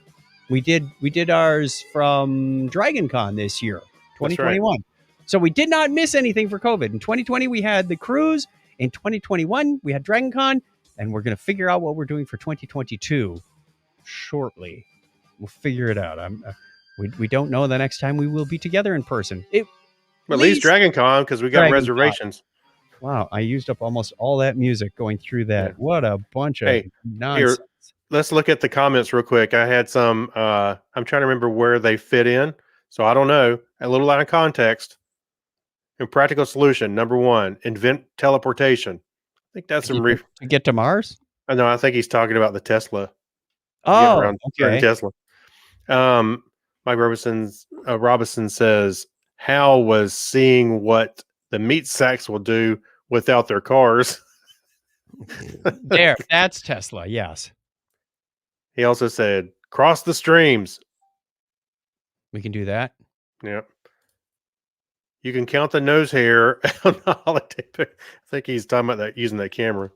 A: We did ours from Dragon Con this year, 2021. Right. So we did not miss anything for COVID. In 2020, we had the cruise. In 2021, we had Dragon Con, and we're going to figure out what we're doing for 2022 shortly. We'll figure it out. We don't know the next time we will be together in person. At
B: least Dragon Con, because we got Dragon reservations.
A: Con. Wow, I used up almost all that music going through that. Yeah. What a bunch of nonsense.
B: Here, let's look at the comments real quick. I had some, I'm trying to remember where they fit in. So I don't know. A little out of context. Impractical solution, number 1, invent teleportation. I think that's some
A: to get to Mars?
B: No, I think he's talking about the Tesla.
A: Oh, okay.
B: Tesla. Mike Robinson says, Hal was seeing what the meat sacks will do without their cars.
A: That's Tesla, yes.
B: He also said, cross the streams.
A: We can do that.
B: Yeah. You can count the nose hair on the holiday. I think he's talking about that using that camera.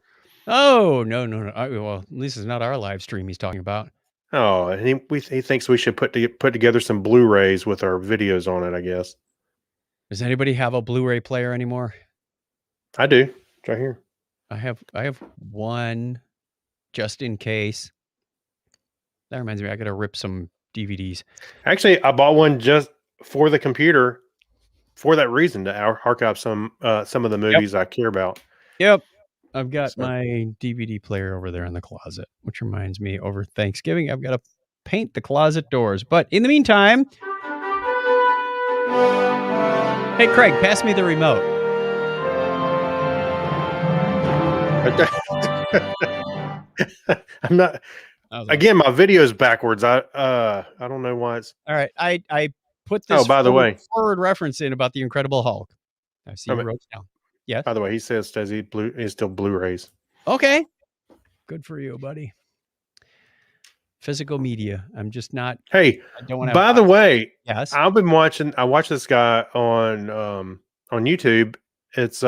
A: Oh, no. Well, at least it's not our live stream he's talking about.
B: Oh, and he thinks we should put together some Blu-rays with our videos on it, I guess.
A: Does anybody have a Blu-ray player anymore?
B: I do. It's right here.
A: I have one just in case. That reminds me, I got to rip some DVDs.
B: Actually, I bought one just for the computer for that reason, to archive some of the movies I care about.
A: Yep. I've got my DVD player over there in the closet, which reminds me, over Thanksgiving, I've got to paint the closet doors. But in the meantime, hey, Craig, pass me the remote.
B: I'm not. Again, my video's backwards. I don't know why it's.
A: All right, I put this.
B: Oh, by the way,
A: forward reference in about the Incredible Hulk. I see you wrote it down. Yes.
B: By the way, he says he's still Blu-rays.
A: Okay. Good for you, buddy. physical media. I'm just not.
B: Hey,
A: I don't want to.
B: by the way,
A: Yes.
B: I watched this guy on YouTube. It's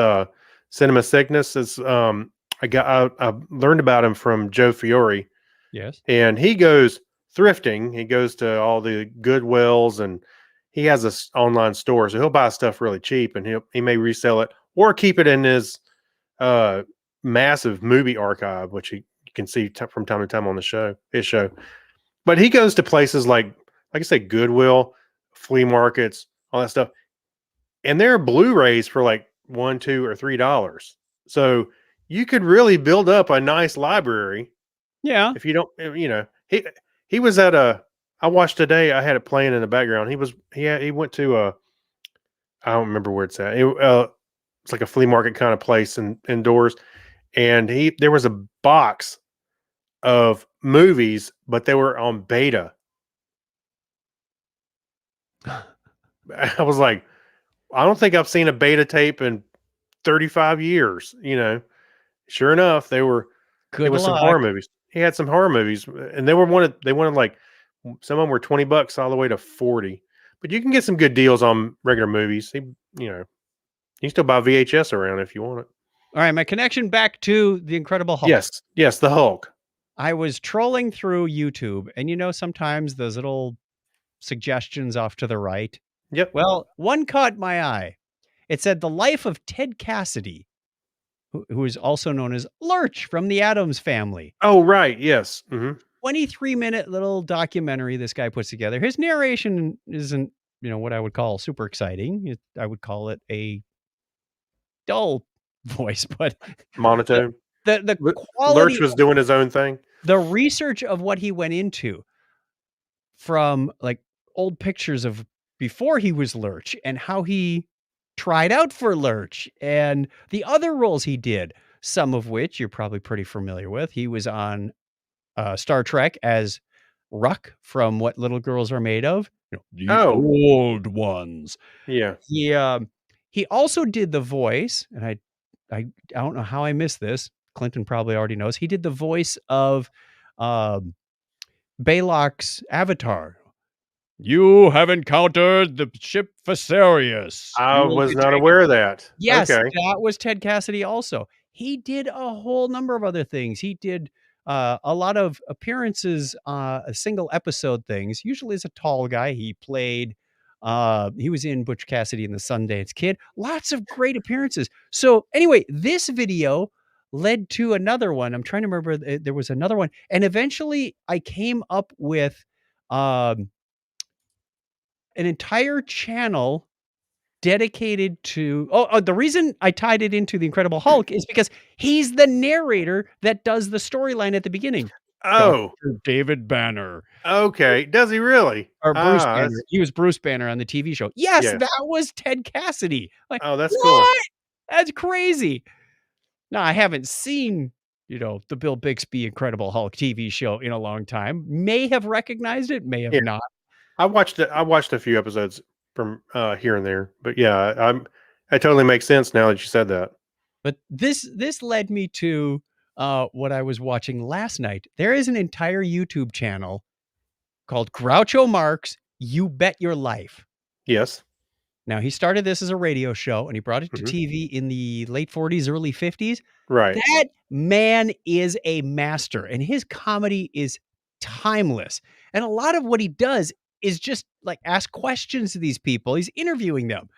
B: Cinema Sickness. It's I learned about him from Joe Fiore,
A: Yes.
B: and he goes thrifting. He goes to all the Goodwills, and he has this online store, so he'll buy stuff really cheap, and he may resell it or keep it in his massive movie archive, which you can see from time to time on his show. But he goes to places like I say, Goodwill, flea markets, all that stuff, and there are Blu-rays for like $1, $2, or $3. So you could really build up a nice library.
A: Yeah.
B: If you don't, he was at I watched today. I had it playing in the background. He went to I don't remember where it's at. It's like a flea market kind of place indoors, and there was a box of movies, but they were on beta. I was like, I don't think I've seen a beta tape in 35 years. Sure enough, there was some horror movies. He had some horror movies, and they wanted like, some of them were $20 all the way to 40. But you can get some good deals on regular movies. You can still buy VHS around if you want it.
A: All right, my connection back to the Incredible Hulk.
B: Yes, the Hulk.
A: I was trolling through YouTube, and sometimes those little suggestions off to the right.
B: Yep.
A: Well, one caught my eye. It said the life of Ted Cassidy, who is also known as Lurch from the Addams Family.
B: Oh, right. Yes.
A: 23-minute little documentary this guy puts together. His narration isn't, what I would call super exciting. I would call it a dull voice, but
B: monotone.
A: The quality.
B: Lurch was doing his own thing.
A: The research of what he went into from like old pictures of before he was Lurch and how he tried out for Lurch and the other roles he did, some of which you're probably pretty familiar with. He was on Star Trek as Ruck from What Little Girls Are Made Of. The old ones.
B: Yeah.
A: He also did the voice, and I don't know how I missed this. Clinton probably already knows. He did the voice of Baylock's Avatar. You have encountered the ship Viserius.
B: I was not aware of that.
A: Yes,
B: okay.
A: That was Ted Cassidy also. He did a whole number of other things. He did a lot of appearances, single episode things, usually as a tall guy. He played, he was in Butch Cassidy and the Sundance Kid. Lots of great appearances. So anyway, this video led to another one. I'm trying to remember. There was another one. And eventually I came up with an entire channel dedicated to the reason I tied it into the Incredible Hulk is because he's the narrator that does the storyline at the beginning.
B: Oh,
A: Dr. David Banner.
B: Okay, does he really?
A: Or Bruce Banner. He was Bruce Banner on the TV show. Yes, that was Ted Cassidy. Like,
B: oh, that's
A: what?
B: cool.
A: That's crazy. Now I haven't seen the Bill Bixby Incredible Hulk TV show in a long time. May have recognized it, may have not.
B: I watched a few episodes from here and there, but yeah, it totally makes sense now that you said that.
A: But this led me to what I was watching last night. There is an entire YouTube channel called Groucho Marx You Bet Your Life.
B: Yes.
A: Now, he started this as a radio show, and he brought it to TV in the late 40s, early 50s.
B: Right.
A: That man is a master, and his comedy is timeless. And a lot of what he does is just like ask questions to these people. He's interviewing them.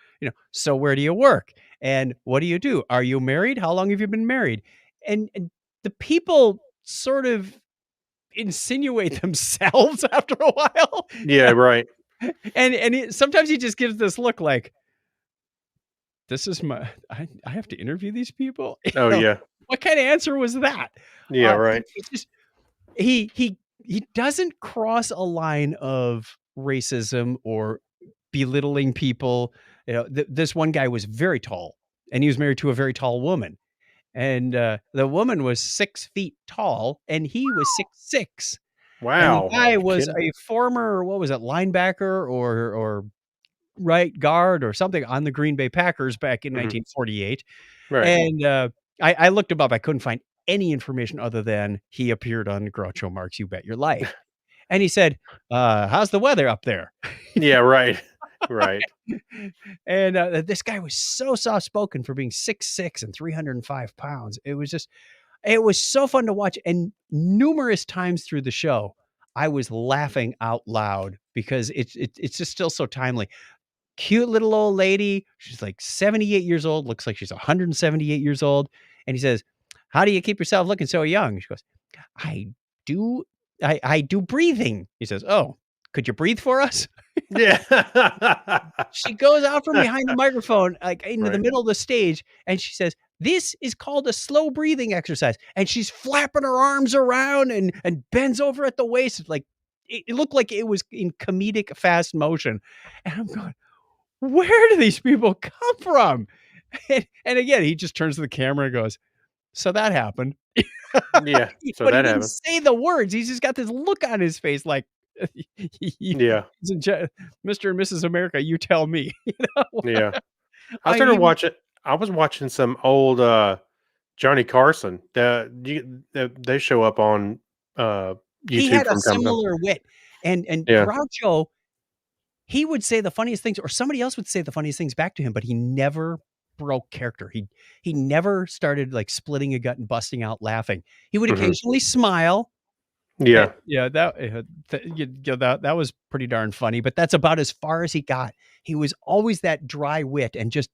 A: So where do you work? And what do you do? Are you married? How long have you been married? And the people sort of insinuate themselves after a while.
B: Yeah, right.
A: And sometimes he just gives this look like, this is I have to interview these people.
B: Oh, yeah.
A: What kind of answer was that?
B: Yeah, right.
A: It's just, he doesn't cross a line of racism or belittling people. This one guy was very tall, and he was married to a very tall woman. And the woman was 6 feet tall, and he was 6'6".
B: Wow.
A: And the guy was a former, linebacker or right guard or something on the Green Bay Packers back in 1948.
B: Right.
A: And I looked him up. I couldn't find any information other than he appeared on Groucho Marx You Bet Your Life. And he said, how's the weather up there?
B: Yeah, right. Right.
A: And this guy was so soft-spoken for being 6'6" and 305 pounds. It was so fun to watch. And numerous times through the show, I was laughing out loud because it's just still so timely. Cute little old lady. She's like 78 years old, looks like she's 178 years old. And he says, how do you keep yourself looking so young? She goes, I do breathing. He says, oh, could you breathe for us?
B: Yeah.
A: She goes out from behind the microphone, like into the
B: Right.
A: middle of the stage, and she says, this is called a slow breathing exercise. And she's flapping her arms around and bends over at the waist. Like it looked like it was in comedic fast motion. And I'm going, where do these people come from? And again, he just turns to the camera and goes, so that happened.
B: Yeah. So
A: But he
B: that
A: didn't
B: happened.
A: say the words. He's just got this look on his face like,
B: Yeah.
A: Mr. and Mrs. America, you tell me.
B: Yeah. I
A: I
B: started
A: mean,
B: watching. I was watching some old Johnny Carson. They show up on
A: he
B: YouTube
A: had a
B: from time to time.
A: similar wit. And
B: Yeah.
A: Groucho, he would say the funniest things, or somebody else would say the funniest things back to him, but he never broke character. He never started like splitting a gut and busting out laughing. He would
B: Mhm.
A: occasionally smile.
B: Yeah.
A: Yeah, that was pretty darn funny, but that's about as far as he got. He was always that dry wit, and just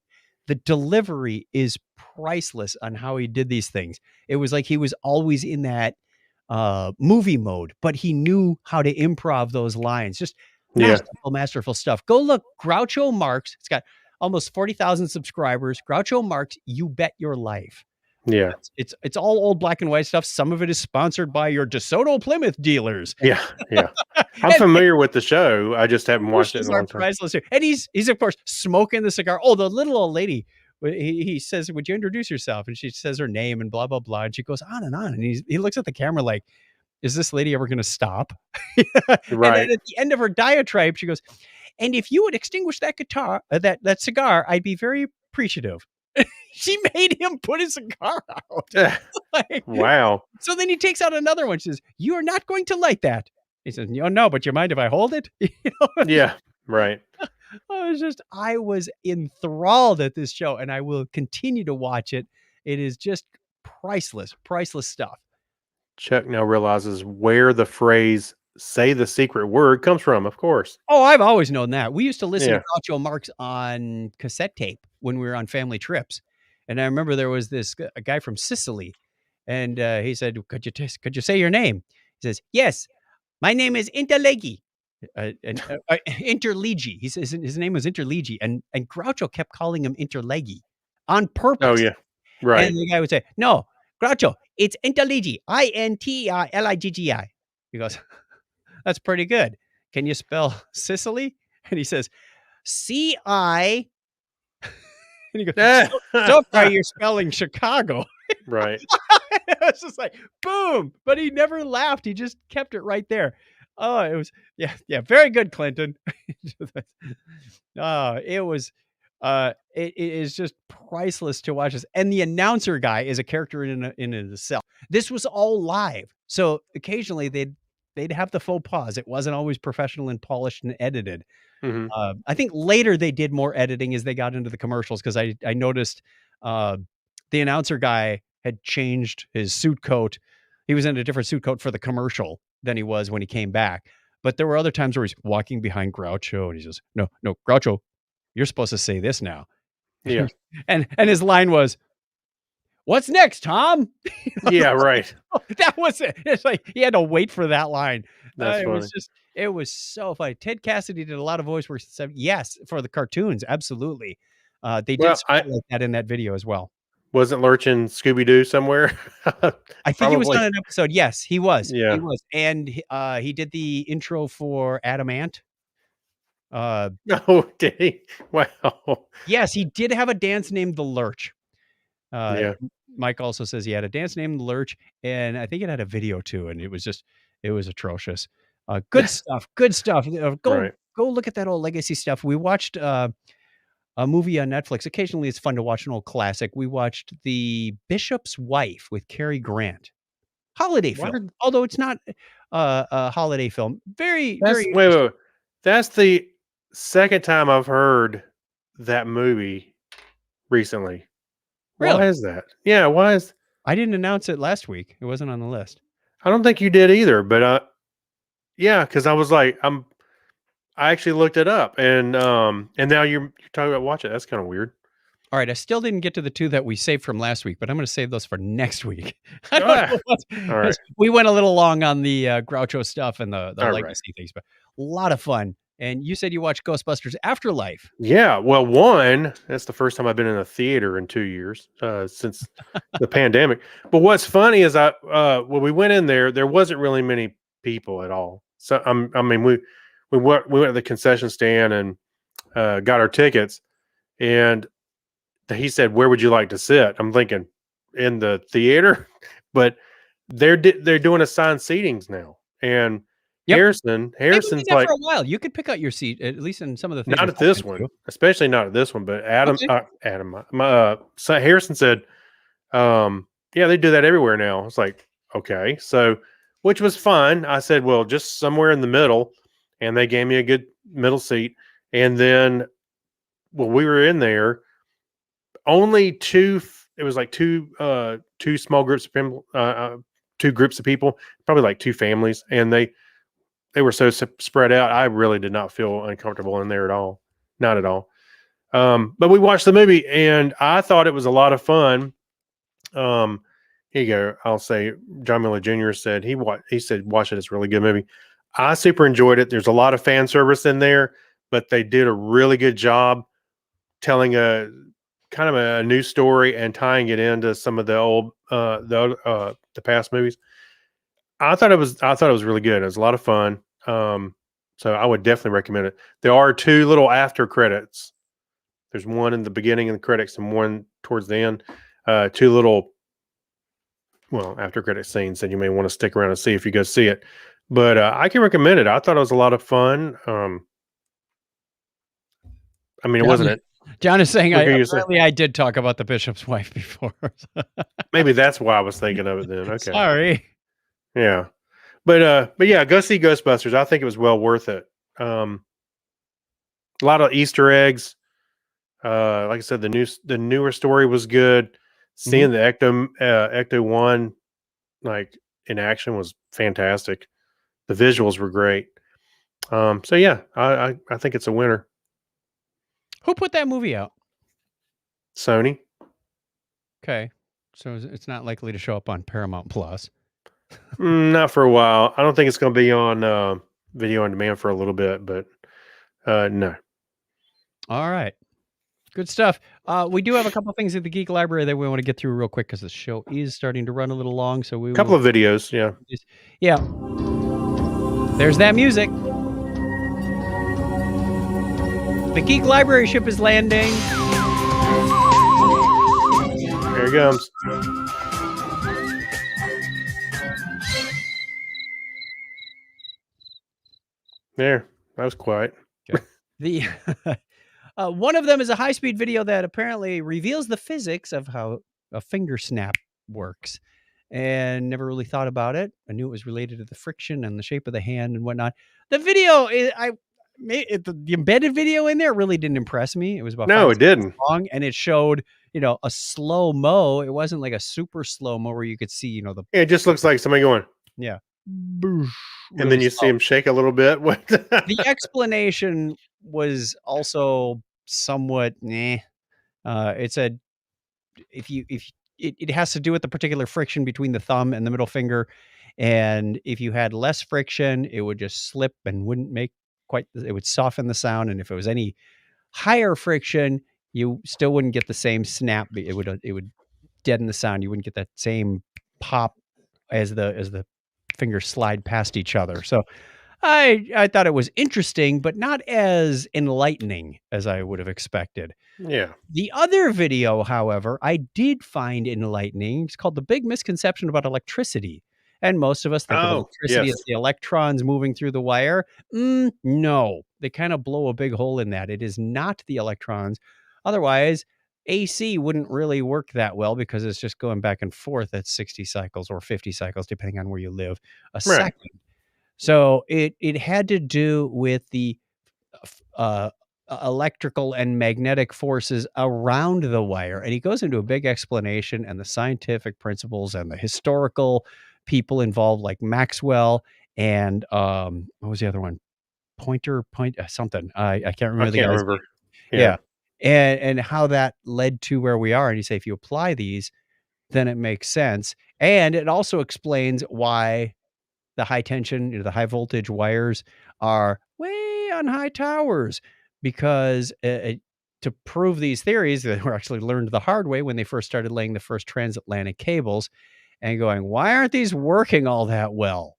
A: the delivery is priceless on how he did these things. It was like he was always in that movie mode, but he knew how to improv those lines. Just
B: Yeah.
A: masterful stuff. Go look Groucho Marx. It's got almost 40,000 subscribers. Groucho Marx, You Bet Your Life.
B: Yeah.
A: It's all old black and white stuff. Some of it is sponsored by your DeSoto Plymouth dealers.
B: Yeah. Yeah. I'm
A: And
B: familiar with the show. I just haven't watched it in
A: commercials
B: a
A: are
B: long time.
A: priceless here. And he's of course smoking the cigar. Oh, the little old lady. He says, "Would you introduce yourself?" And she says her name and blah blah blah. And she goes on and on. And he looks at the camera like, "Is this lady ever going to stop?" And
B: Right.
A: then at the end of her diatribe, she goes, "And if you would extinguish that that cigar, I'd be very appreciative." She made him put his cigar out. Like,
B: Wow.
A: so then he takes out another one. She says, "You are not going to light that." He says, "Oh, no, but you mind if I hold it?"
B: Yeah. Right.
A: I was enthralled at this show, and I will continue to watch it. It is just priceless stuff.
B: Chuck now realizes where the phrase "say the secret word" comes from. Of course.
A: Oh, I've always known that. We used to listen
B: Yeah.
A: to Groucho Marx on cassette tape when we were on family trips. And I remember there was a guy from Sicily, and he said, could you say your name? He says, "Yes, my name is Interlegi." Interlegi. He says his name was Interlegi, and Groucho kept calling him Interlegi on purpose.
B: Oh yeah. Right.
A: And the guy would say, "No, Groucho, it's Interligi, Interliggi." He goes, "That's pretty good. Can you spell Sicily?" And he says, "C-I." And he goes, "So far you're spelling Chicago."
B: Right.
A: It's just like, boom. But he never laughed. He just kept it right there. Oh, it was, yeah, very good, Clinton. It was, it is just priceless to watch this. And the announcer guy is a character in itself. This was all live. So occasionally they'd have the faux pas. It wasn't always professional and polished and edited.
B: Mhm.
A: I think later they did more editing as they got into the commercials, because I noticed the announcer guy had changed his suit coat. He was in a different suit coat for the commercial than he was when he came back. But there were other times where he's walking behind Groucho and he says, no, Groucho, you're supposed to say this now.
B: Yeah.
A: And his line was, "What's next, Tom?"
B: Yeah. Right.
A: That was it. It's like he had to wait for that line.
B: That's funny.
A: It was so funny. Ted Cassidy did a lot of voice work. Yes, for the cartoons, absolutely. They did like that in that video as well.
B: Wasn't Lurch in Scooby Doo somewhere?
A: I think he was on an episode. Yes, he was.
B: Yeah.
A: He was, and he did the intro for Adam Ant.
B: Oh, did he? Wow.
A: Yes, he did have a dance named the Lurch.
B: Yeah.
A: Mike also says he had a dance named the Lurch, and I think it had a video too, and it was atrocious. Good stuff. Good stuff. Go look at that old legacy stuff. We watched a movie on Netflix. Occasionally it's fun to watch an old classic. We watched The Bishop's Wife with Cary Grant. Holiday film. Although it's not holiday film. Very,
B: That's
A: very.
B: wait. That's the second time I've heard that movie recently. Why
A: Really?
B: is that? Yeah, why is
A: I didn't announce it last week. It wasn't on the list.
B: I don't think you did either, but yeah, because I was like, I actually looked it up, and now you're talking about watch it. That's kind of weird.
A: All right, I still didn't get to the two that we saved from last week, but I'm going to save those for next week. I don't
B: Ah,
A: know what,
B: all right.
A: we went a little long on the Groucho stuff and the
B: All
A: legacy things, but a lot of fun. And you said you watched Ghostbusters Afterlife.
B: Yeah, well, one, that's the first time I've been in a theater in 2 years since the pandemic. But what's funny is when we went in there wasn't really many people at all. So I mean, we went to the concession stand and got our tickets, and he said, "Where would you like to sit?" I'm thinking in the theater, but they're doing assigned seatings now, and
A: Yep.
B: Harrison's
A: They've been doing that
B: like,
A: for a while. You could pick out your seat, at least in some of the
B: not
A: theaters
B: at
A: I've
B: this
A: been
B: one,
A: to.
B: especially not at this one. But Adam, so Harrison said, "Yeah, they do that everywhere now." I was like, "Okay," so which was fun. I said, "Well, just somewhere in the middle," and they gave me a good middle seat. And then, when we were in there, only two. It was like two small groups of people, two groups of people, probably like two families, and they were so spread out. I really did not feel uncomfortable in there at all, not at all. But we watched the movie, and I thought it was a lot of fun. Here you go. I'll say John Miller Jr. said he said watch it. It's a really good movie. I super enjoyed it. There's a lot of fan service in there, but they did a really good job telling a kind of a new story and tying it into some of the old the past movies. I thought it was really good. It was a lot of fun. So I would definitely recommend it. There are two little after credits. There's one in the beginning of the credits and one towards the end. Two little after credit scenes that you may want to stick around and see if you go see it. But I can recommend it. I thought it was a lot of fun. I mean, it wasn't it.
A: John is saying
B: Apparently
A: I did talk about the bishop's wife before.
B: Maybe that's why I was thinking of it then. Okay.
A: Sorry.
B: Yeah. But yeah, go see Ghostbusters. I think it was well worth it. A lot of Easter eggs. Like I said, the newer story was good. Seeing the Ecto One like in action was fantastic. The visuals were great. So yeah, I think it's a winner.
A: Who put that movie out?
B: Sony.
A: Okay, so it's not likely to show up on Paramount Plus.
B: Not for a while. I don't think it's going to be on video on demand for a little bit, but no.
A: All right. Good stuff. We do have a couple things at the Geek Library that we want to get through real quick because the show is starting to run a little long. So
B: a couple of videos, yeah.
A: Yeah. There's that music. The Geek Library ship is landing.
B: Here it comes. There, that was quiet.
A: Okay. The one of them is a high-speed video that apparently reveals the physics of how a finger snap works, and never really thought about it. I knew it was related to the friction and the shape of the hand and whatnot. The video, the embedded video in there really didn't impress me. It was about
B: No, it didn't.
A: long, and it showed a slow mo. It wasn't like a super slow mo where you could see
B: It just looks like somebody going.
A: Yeah.
B: And then you see him shake a little bit.
A: The explanation was also somewhat it said it has to do with the particular friction between the thumb and the middle finger, and if you had less friction, it would just slip and wouldn't make it would soften the sound, and if it was any higher friction, you still wouldn't get the same snap. It would deaden the sound. You wouldn't get that same pop as the fingers slide past each other. So I thought it was interesting, but not as enlightening as I would have expected.
B: Yeah.
A: The other video, however, I did find enlightening. It's called The Big Misconception About Electricity. And most of us think of electricity as the electrons moving through the wire. No, they kind of blow a big hole in that. It is not the electrons. Otherwise, AC wouldn't really work that well because it's just going back and forth at 60 cycles or 50 cycles, depending on where you live, a second. So it had to do with the electrical and magnetic forces around the wire. And he goes into a big explanation and the scientific principles and the historical people involved, like Maxwell and what was the other one? Point something. I can't remember
B: I
A: the
B: can't
A: guy's
B: remember.
A: name. Yeah. And how that led to where we are. And you say, if you apply these, then it makes sense. And it also explains why the high tension, the high voltage wires are way on high towers, because to prove these theories that were actually learned the hard way when they first started laying the first transatlantic cables and going, why aren't these working all that well?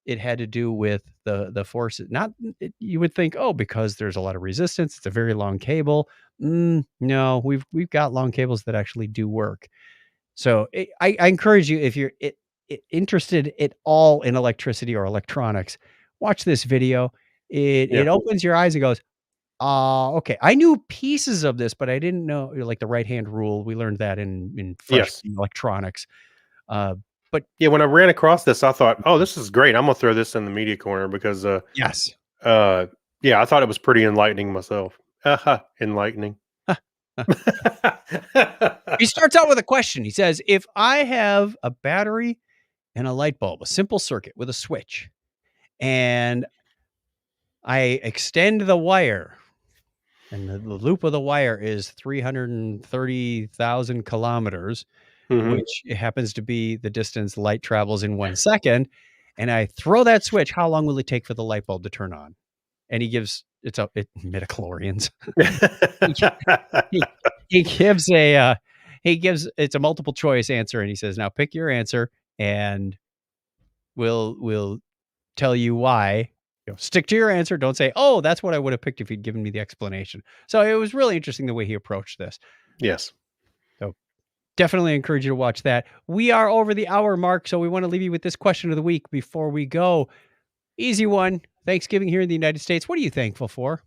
A: It had to do with the forces. Not you would think, oh, because there's a lot of resistance. It's a very long cable. No, we've got long cables that actually do work. So I encourage you, if you're interested at all in electricity or electronics, watch this video. It opens your eyes and goes, okay. I knew pieces of this, but I didn't know, like the right hand rule. We learned that in freshman electronics. But
B: when I ran across this, I thought, oh, this is great. I'm gonna throw this in the media corner because
A: yes.
B: I thought it was pretty enlightening myself. Enlightening.
A: He starts out with a question. He says, if I have a battery and a light bulb, a simple circuit with a switch, and I extend the wire, and the loop of the wire is 330,000 kilometers, which happens to be the distance light travels in 1 second, and I throw that switch, how long will it take for the light bulb to turn on? And he gives midichlorians. he gives it's a multiple choice answer, and he says, now pick your answer and we'll tell you why. Stick to your answer. Don't say, oh, that's what I would have picked if you'd given me the explanation. So it was really interesting the way he approached this.
B: Yes.
A: So definitely encourage you to watch that. We are over the hour mark, so we want to leave you with this question of the week before we go. Easy one. Thanksgiving here in the United States. What are you thankful for?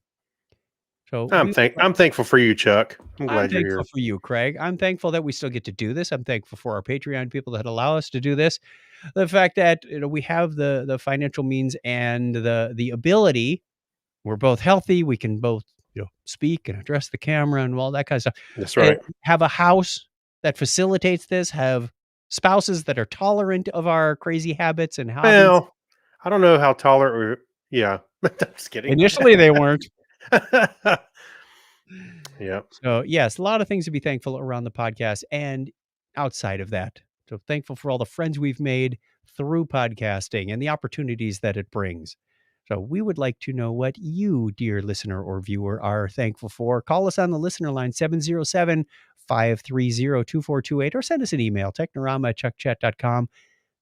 A: So
B: I'm thankful for you, Chuck. I'm glad you're here.
A: I'm thankful for you, Craig. I'm thankful that we still get to do this. I'm thankful for our Patreon people that allow us to do this. The fact that we have the financial means and the ability. We're both healthy. We can both speak and address the camera and all that kind of stuff.
B: That's right.
A: Have a house that facilitates this. Have spouses that are tolerant of our crazy habits and hobbies.
B: Well, I don't know how tolerant. I'm just kidding.
A: Initially, they weren't.
B: Yeah.
A: So yes, a lot of things to be thankful around the podcast and outside of that. So thankful for all the friends we've made through podcasting and the opportunities that it brings. So we would like to know what you, dear listener or viewer, are thankful for. Call us on the listener line 707-530-2428 or send us an email, technorama@chuckchat.com.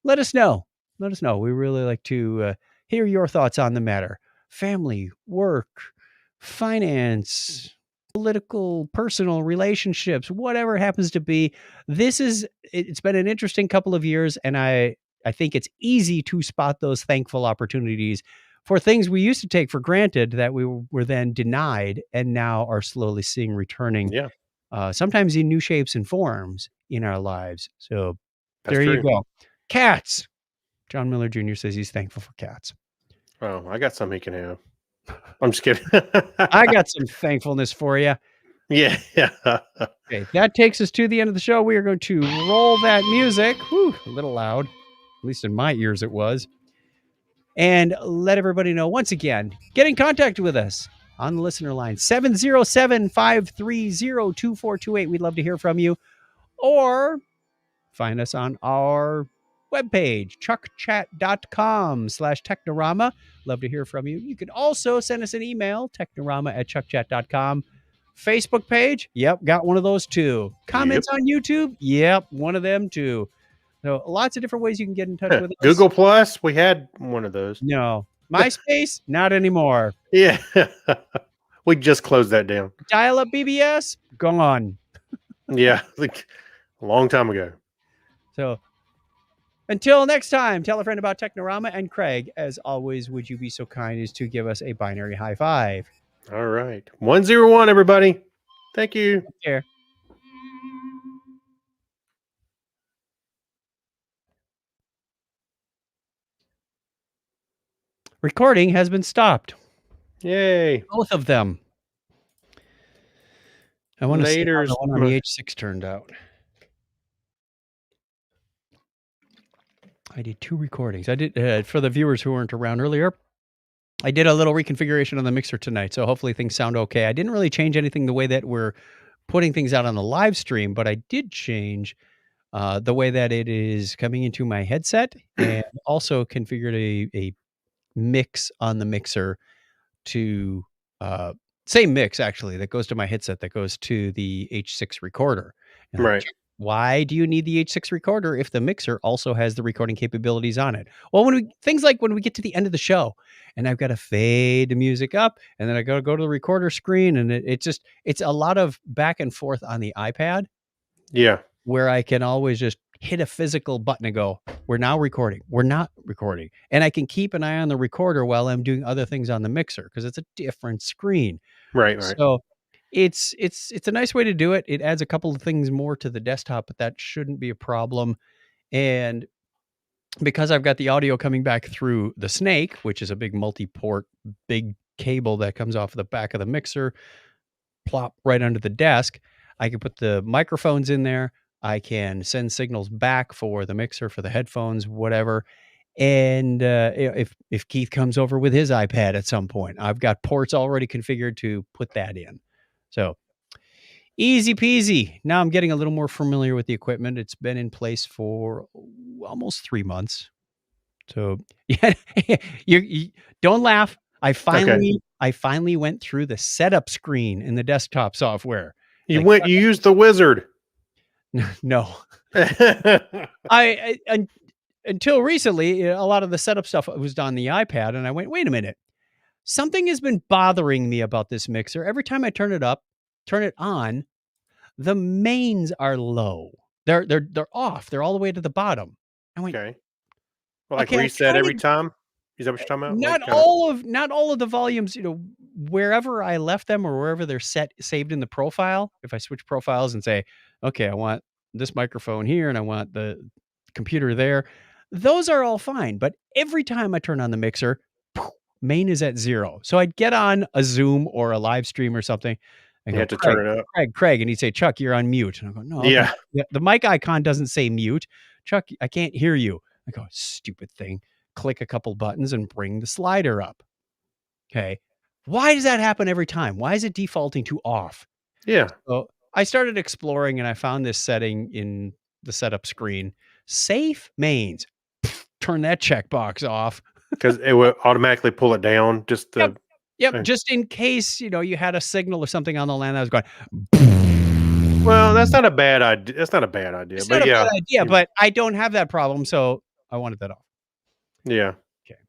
A: Let us know. Let us know. We really like to hear your thoughts on the matter. Family, work, finance, political, personal relationships, whatever it happens to be. It's been an interesting couple of years, and I think it's easy to spot those thankful opportunities for things we used to take for granted that we were then denied and now are slowly seeing returning.
B: Yeah.
A: Sometimes in new shapes and forms in our lives. So
B: That's
A: there
B: true.
A: you go. Cats. John Miller Jr. says he's thankful for cats.
B: Oh, I got some he can have. I'm just kidding.
A: I got some thankfulness for you.
B: Yeah.
A: Okay, that takes us to the end of the show. We are going to roll that music. Whew, a little loud. At least in my ears it was. And let everybody know, once again, get in contact with us on the listener line, 707-530-2428. We'd love to hear from you. Or find us on our webpage, chuckchat.com/Technorama. Love to hear from you. You can also send us an email, technorama@chuckchat.com. Facebook page, yep, got one of those too. Comments on YouTube, yep, one of them too. So lots of different ways you can get in touch with us.
B: Google Plus, we had one of those.
A: No. MySpace, not anymore.
B: Yeah. We just closed that down.
A: Dial-up BBS, gone.
B: Yeah, like a long time ago.
A: So until next time, tell a friend about Technorama. And Craig, as always, would you be so kind as to give us a binary high five?
B: All right. 101, everybody. Thank you.
A: Take care. recording has been stopped.
B: Yay.
A: Both of them. I want to see how
B: Laters.
A: the one on the H6 turned out. I did 2 recordings. I did, for the viewers who weren't around earlier, I did a little reconfiguration on the mixer tonight, so hopefully things sound okay. I didn't really change anything the way that we're putting things out on the live stream, but I did change the way that it is coming into my headset and also configured a mix on the mixer to same mix actually that goes to my headset that goes to the H6 recorder. And
B: Right.
A: Why do you need the H6 recorder if the mixer also has the recording capabilities on it? Well, things like when we get to the end of the show and I've got to fade the music up and then I got to go to the recorder screen and it's a lot of back and forth on the iPad.
B: Yeah.
A: Where I can always just hit a physical button and go, we're now recording. We're not recording. And I can keep an eye on the recorder while I'm doing other things on the mixer because it's a different screen.
B: Right.
A: So it's a nice way to do it. It adds a couple of things more to the desktop, but that shouldn't be a problem. And because I've got the audio coming back through the Snake, which is a big multi-port, big cable that comes off the back of the mixer, plop right under the desk, I can put the microphones in there. I can send signals back for the mixer, for the headphones, whatever. And if Keith comes over with his iPad at some point, I've got ports already configured to put that in. So easy peasy. Now I'm getting a little more familiar with the equipment. It's been in place for almost 3 months. So yeah, you don't laugh. I finally went through the setup screen in the desktop software.
B: You used the wizard.
A: No. Until recently, a lot of the setup stuff was on the iPad, and I went, wait a minute. Something has been bothering me about this mixer. Every time I turn it on, the mains are low. They're off. They're all the way to the bottom. I went,
B: okay. Well, like reset every time? Is that what you're talking about?
A: Not all of the volumes, wherever I left them or wherever they're saved in the profile. If I switch profiles and say, okay, I want this microphone here and I want the computer there, those are all fine. But every time I turn on the mixer, main is at 0. So I'd get on a Zoom or a live stream or something.
B: You have to turn it up.
A: Kreg, and he'd say, Chuck, you're on mute. And I go, no.
B: Yeah.
A: The mic icon doesn't say mute. Chuck, I can't hear you. I go, stupid thing. Click a couple buttons and bring the slider up. Okay. Why does that happen every time? Why is it defaulting to off?
B: Yeah.
A: So I started exploring and I found this setting in the setup screen. Safe mains. Turn that checkbox off.
B: Because it will automatically pull it down. Just the
A: Yep. Just in case, you had a signal or something on the LAN that was going.
B: Well, that's not a bad idea. That's not a bad idea.
A: It's not a bad idea, but I don't have that problem, so I wanted that off.
B: Yeah.
A: Okay.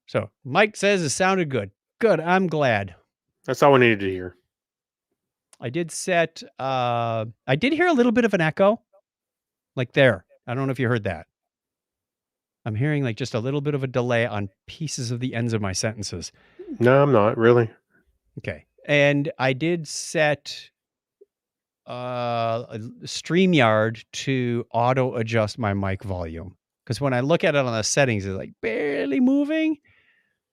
A: So Mike says it sounded good. Good. I'm glad.
B: That's all we needed to hear.
A: I did I did hear a little bit of an echo. Like there. I don't know if you heard that. I'm hearing like just a little bit of a delay on pieces of the ends of my sentences.
B: No, I'm not really.
A: Okay. And I did set StreamYard to auto adjust my mic volume. Because when I look at it on the settings, it's like barely moving.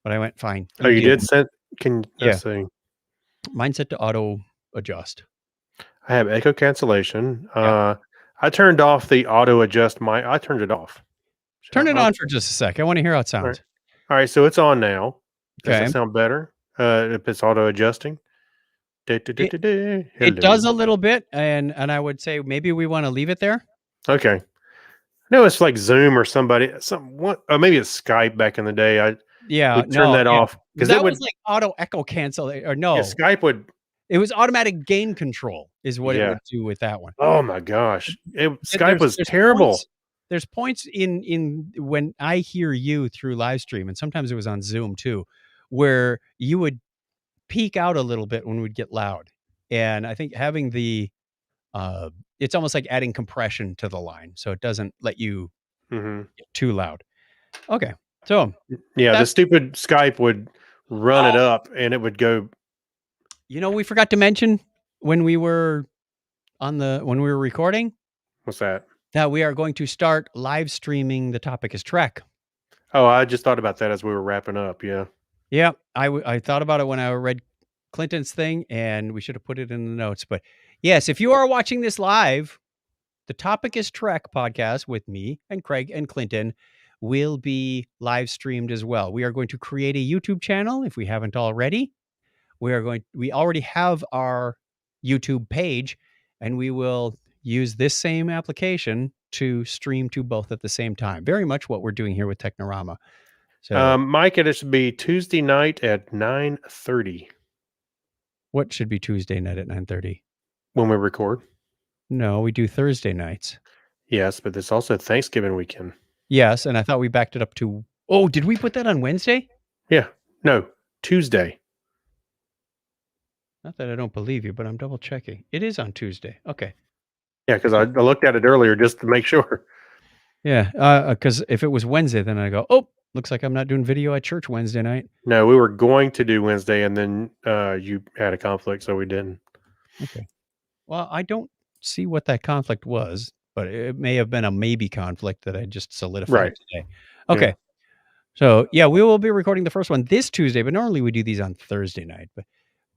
A: But I went fine.
B: Oh, you did set? Let's see.
A: Mine's set to auto adjust.
B: I have echo cancellation. I turned off the auto adjust mic. I turned it off.
A: Turn it on for just a sec. I want to hear how it sounds.
B: All right, so it's on now. Does
A: Okay.
B: it sound better if it's auto adjusting?
A: It does a little bit, and I would say maybe we want to leave it there.
B: Okay. No, it's like Zoom or maybe it's Skype back in the day. I turn that off
A: because that was like auto echo cancel or no.
B: Yeah, Skype would.
A: It was automatic gain control is what it would do with that one.
B: Oh my gosh, Skype was terrible.
A: There's points in when I hear you through live stream, and sometimes it was on Zoom too, where you would peak out a little bit when we'd get loud. And I think having it's almost like adding compression to the line, so it doesn't let you get too loud. Okay, so
B: the stupid Skype would run it up, and it would go.
A: We forgot to mention when we were recording.
B: What's that?
A: That we are going to start live streaming The Topic is Trek.
B: Oh, I just thought about that as we were wrapping up. Yeah.
A: Yeah, I thought about it when I read Clinton's thing, and we should have put it in the notes. But yes, if you are watching this live, the Topic is Trek podcast with me and Craig and Clinton will be live streamed as well. We are going to create a YouTube channel if we haven't already. We already have our YouTube page, and we will use this same application to stream to both at the same time. Very much what we're doing here with Technorama. So,
B: Mike, it should be Tuesday night at 9:30
A: what should be Tuesday night at 9:30?
B: when we record.
A: No, we do Thursday nights.
B: Yes, but it's also Thanksgiving weekend.
A: Yes, and I thought we backed it up to. Oh, did we put that on Wednesday?
B: Yeah. No, Tuesday.
A: Not that I don't believe you, but I'm double checking. It is on Tuesday. Okay.
B: Yeah, because I looked at it earlier just to make sure.
A: Yeah, because if it was Wednesday, then I go, oh, looks like I'm not doing video at church Wednesday night.
B: No, we were going to do Wednesday, and then you had a conflict, so we didn't.
A: Okay. Well, I don't see what that conflict was, but it may have been a maybe conflict that I just solidified
B: Right.
A: today. Okay.
B: Yeah.
A: So, yeah, we will be recording the first one this Tuesday, but normally we do these on Thursday night. But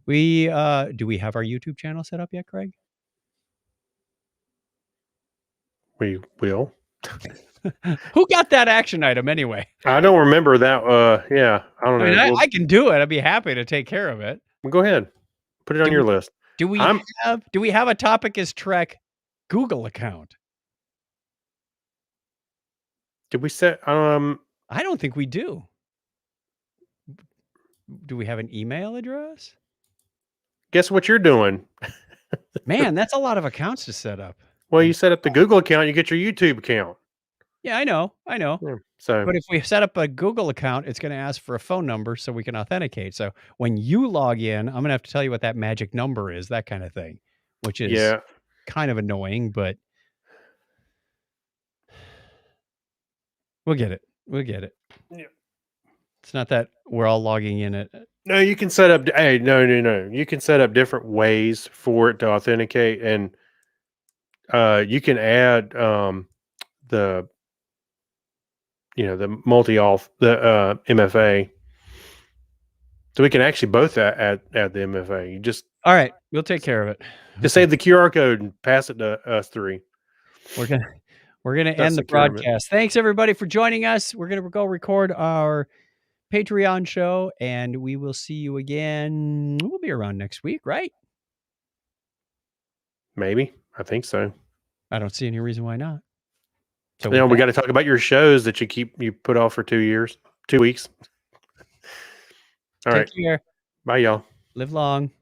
A: we do we have our YouTube channel set up yet, Craig?
B: We will.
A: Who got that action item anyway?
B: I don't remember that. Yeah, I don't know.
A: I mean, I can do it. I'd be happy to take care of it.
B: Well, go ahead. Put it on your list.
A: Do we have a Topic is Trek Google account?
B: Did we set?
A: I don't think we do. Do we have an email address?
B: Guess what you're doing?
A: Man, that's a lot of accounts to set up.
B: Well, you set up the Google account, you get your YouTube account.
A: Yeah, I know.
B: Yeah, so,
A: But if we set up a Google account, it's going to ask for a phone number so we can authenticate. So when you log in, I'm going to have to tell you what that magic number is, that kind of thing, which is kind of annoying, but we'll get it. We'll get it.
B: Yeah.
A: It's not that we're all logging in at.
B: No, you can set up. Hey, no. You can set up different ways for it to authenticate, and you can add the multi-auth, the MFA. So we can actually both add the MFA. You just
A: all right. We'll take care of it.
B: Just save the QR code and pass it to us three.
A: We're gonna end the broadcast. Thanks everybody for joining us. We're gonna go record our Patreon show, and we will see you again. We'll be around next week, right?
B: Maybe. I think so.
A: I don't see any reason why not. So
B: we got to talk about your shows that you put off for 2 weeks. All right.
A: Take care.
B: Bye, y'all.
A: Live long.